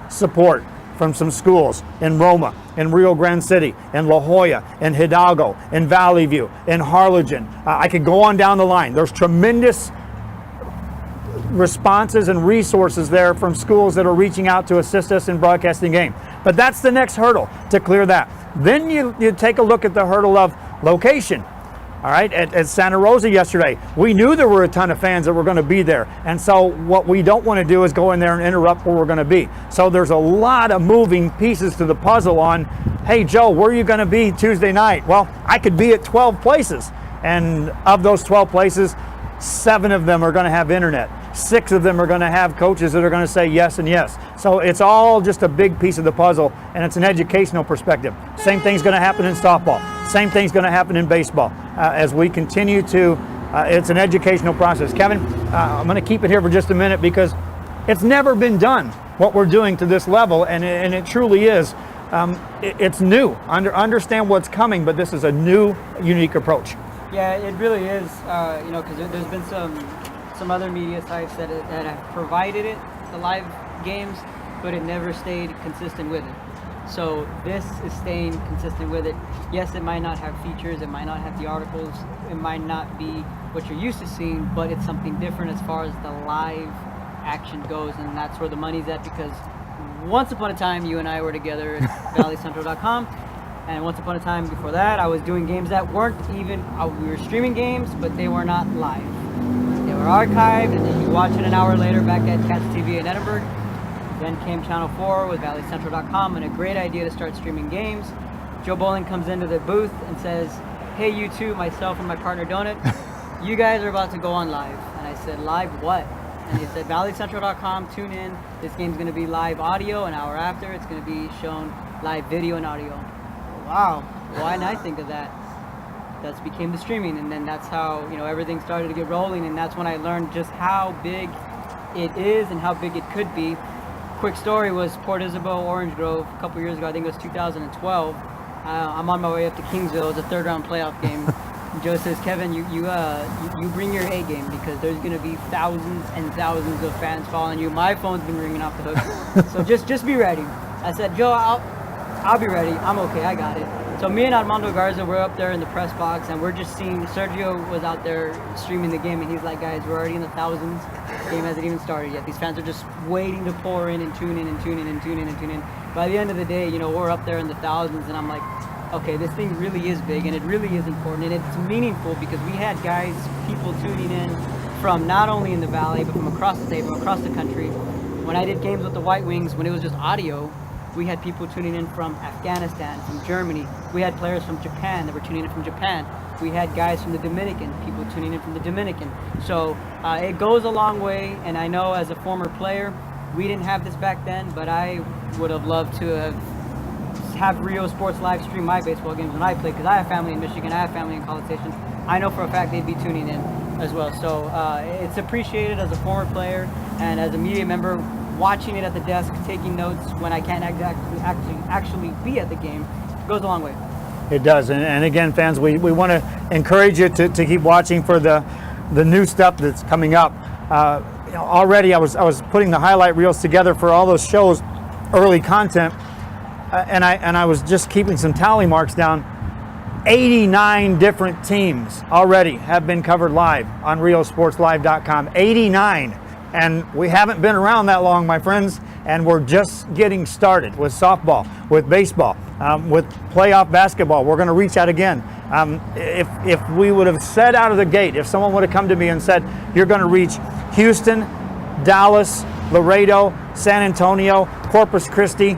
support from some schools in Roma, in Rio Grande City, in La Jolla, in Hidalgo, in Valley View, in Harlingen. I could go on down the line. There's tremendous responses and resources there from schools that are reaching out to assist us in broadcasting game. But that's the next hurdle, to clear that. Then you take a look at the hurdle of location. All right, at Santa Rosa yesterday, we knew there were a ton of fans that were going to be there. And so what we don't want to do is go in there and interrupt where we're going to be. So there's a lot of moving pieces to the puzzle on, hey, Joe, where are you going to be Tuesday night? Well, I could be at 12 places. And of those 12 places, 7 of them are going to have internet. 6 of them are going to have coaches that are going to say yes and yes. So it's all just a big piece of the puzzle, and it's an educational perspective. Same thing's going to happen in softball. Same thing's going to happen in baseball. As we continue to, it's an educational process. Kevin, I'm going to keep it here for just a minute because it's never been done, what we're doing to this level, and it truly is. It's new. Understand what's coming, but this is a new, unique approach. Yeah, it really is, because there's been some other media sites that have provided it, the live games, but it never stayed consistent with it. So this is staying consistent with it. Yes, it might not have features, it might not have the articles, it might not be what you're used to seeing, but it's something different as far as the live action goes, and that's where the money's at, because once upon a time you and I were together at valleycentral.com, and once upon a time before that I was doing games that weren't even, we were streaming games, but they were not live. They were archived, and then you watch it an hour later back at Cats TV in Edinburgh. Then came Channel 4 with valleycentral.com, and a great idea to start streaming games. Joe Bowling comes into the booth and says, "Hey, you two, myself and my partner Donut, you guys are about to go on live." And I said, "Live what?" And he said, valleycentral.com, tune in. This game's going to be live audio. An hour after, it's going to be shown live video and audio. Wow, why didn't I think of that? That became the streaming, and then that's how, you know, everything started to get rolling, and that's when I learned just how big it is and how big it could be. Quick story was Port Isabel, Orange Grove, a couple years ago. I think it was 2012. I'm on my way up to Kingsville. It was a third-round playoff game. Joe says, "Kevin, you bring your A game, because there's going to be thousands and thousands of fans following you. My phone's been ringing off the hook, so just be ready." I said, "Joe, I'll be ready. I'm okay. I got it." So me and Armando Garza were up there in the press box, and we're just seeing, Sergio was out there streaming the game, and he's like, "Guys, we're already in the thousands. The game hasn't even started yet. These fans are just waiting to pour in and tune in and tune in and tune in and tune in." By the end of the day, you know, we're up there in the thousands, and I'm like, okay, this thing really is big, and it really is important, and it's meaningful, because we had guys, people tuning in from not only in the Valley, but from across the state, from across the country. When I did games with the White Wings, when it was just audio, we had people tuning in from Afghanistan, from Germany. We had players from Japan that were tuning in from Japan. We had guys from the Dominican, people tuning in from the Dominican. So it goes a long way, and I know as a former player, we didn't have this back then, but I would have loved to have Rio Sports live stream my baseball games when I played, because I have family in Michigan, I have family in College Station. I know for a fact they'd be tuning in as well. So it's appreciated as a former player and as a media member, watching it at the desk, taking notes when I can't actually be at the game, goes a long way. It does, and again, fans, we want to encourage you to keep watching for the new stuff that's coming up. You know, already I was putting the highlight reels together for all those shows, early content, and I was just keeping some tally marks down. 89 different teams already have been covered live on RioSportsLive.com. 89. And we haven't been around that long, my friends, and we're just getting started with softball, with baseball, with playoff basketball. We're going to reach out again. If we would have said out of the gate, if someone would have come to me and said, "You're going to reach Houston, Dallas, Laredo, San Antonio, Corpus Christi,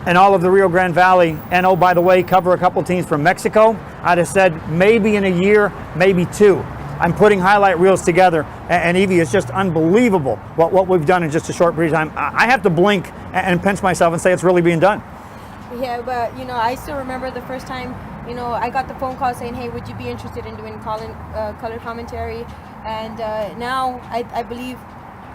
and all of the Rio Grande Valley, and oh, by the way, cover a couple teams from Mexico," I'd have said maybe in a year, maybe two. I'm putting highlight reels together, and Evie, it's just unbelievable what we've done in just a short period of time. I have to blink and pinch myself and say it's really being done. Yeah, but you know, I still remember the first time, you know, I got the phone call saying, "Hey, would you be interested in doing color commentary?" And now I believe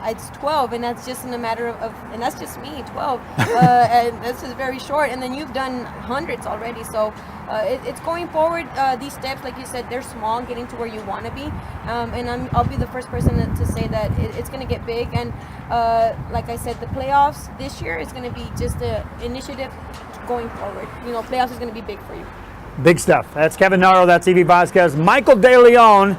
it's 12, and that's just in a matter of, and that's just me, 12, and this is very short. And then you've done hundreds already, so it's going forward. These steps, like you said, they're small, getting to where you want to be, and I'll be the first person to say that it's going to get big. And like I said, the playoffs this year is going to be just an initiative going forward. You know, playoffs is going to be big for you. Big stuff. That's Kevin Naro, that's Evie Vasquez. Michael De Leon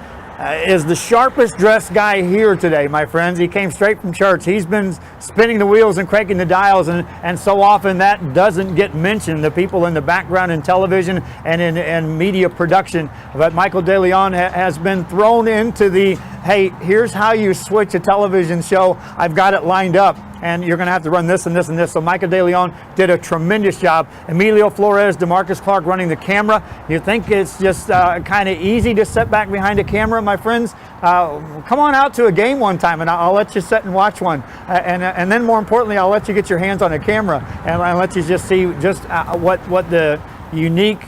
is the sharpest dressed guy here today, my friends. He came straight from church. He's been spinning the wheels and cranking the dials, and so often that doesn't get mentioned, the people in the background in television and in media production. But Michael De Leon has been thrown into the, hey, here's how you switch a television show. I've got it lined up, and you're going to have to run this and this and this. So Michael De Leon did a tremendous job. Emilio Flores, DeMarcus Clark running the camera. You think it's just kind of easy to sit back behind a camera, my friends? Come on out to a game one time, and I'll let you sit and watch one. And then more importantly, I'll let you get your hands on a camera, and I'll let you just see just what the unique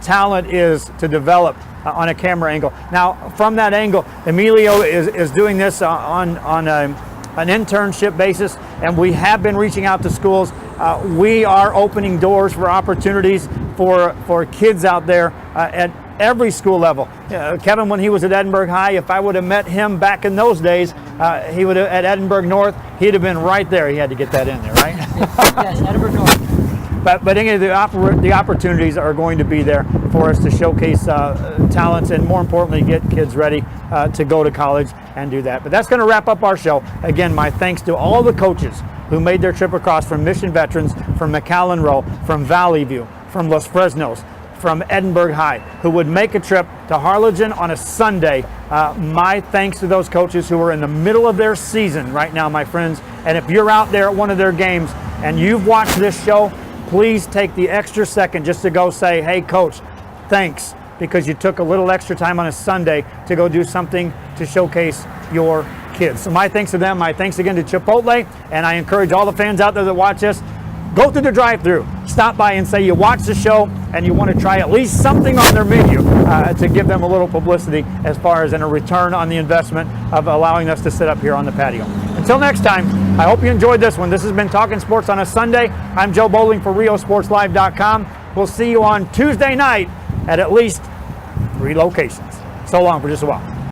talent is to develop on a camera angle. Now, from that angle, Emilio is doing this on an internship basis, and we have been reaching out to schools. We are opening doors for opportunities for kids out there at every school level. Kevin, when he was at Edinburgh High, if I would have met him back in those days, he would have at Edinburgh North, he'd have been right there. He had to get that in there, right? Yes, Edinburgh North. But any of the opportunities are going to be there for us to showcase talents and, more importantly, get kids ready to go to college and do that. But that's going to wrap up our show. Again, my thanks to all the coaches who made their trip across from Mission Veterans, from McAllen Row, from Valley View, from Los Fresnos, from Edinburgh High, who would make a trip to Harlingen on a Sunday. My thanks to those coaches who are in the middle of their season right now, my friends. And if you're out there at one of their games and you've watched this show, please take the extra second just to go say, hey, coach, thanks, because you took a little extra time on a Sunday to go do something to showcase your kids. So my thanks to them. My thanks again to Chipotle. And I encourage all the fans out there that watch us, go through the drive-thru, stop by and say you watch the show and you want to try at least something on their menu to give them a little publicity as far as a return on the investment of allowing us to sit up here on the patio. Until next time, I hope you enjoyed this one. This has been Talking Sports on a Sunday. I'm Joe Bowling for RioSportsLive.com. We'll see you on Tuesday night at least 3 locations. So long for just a while.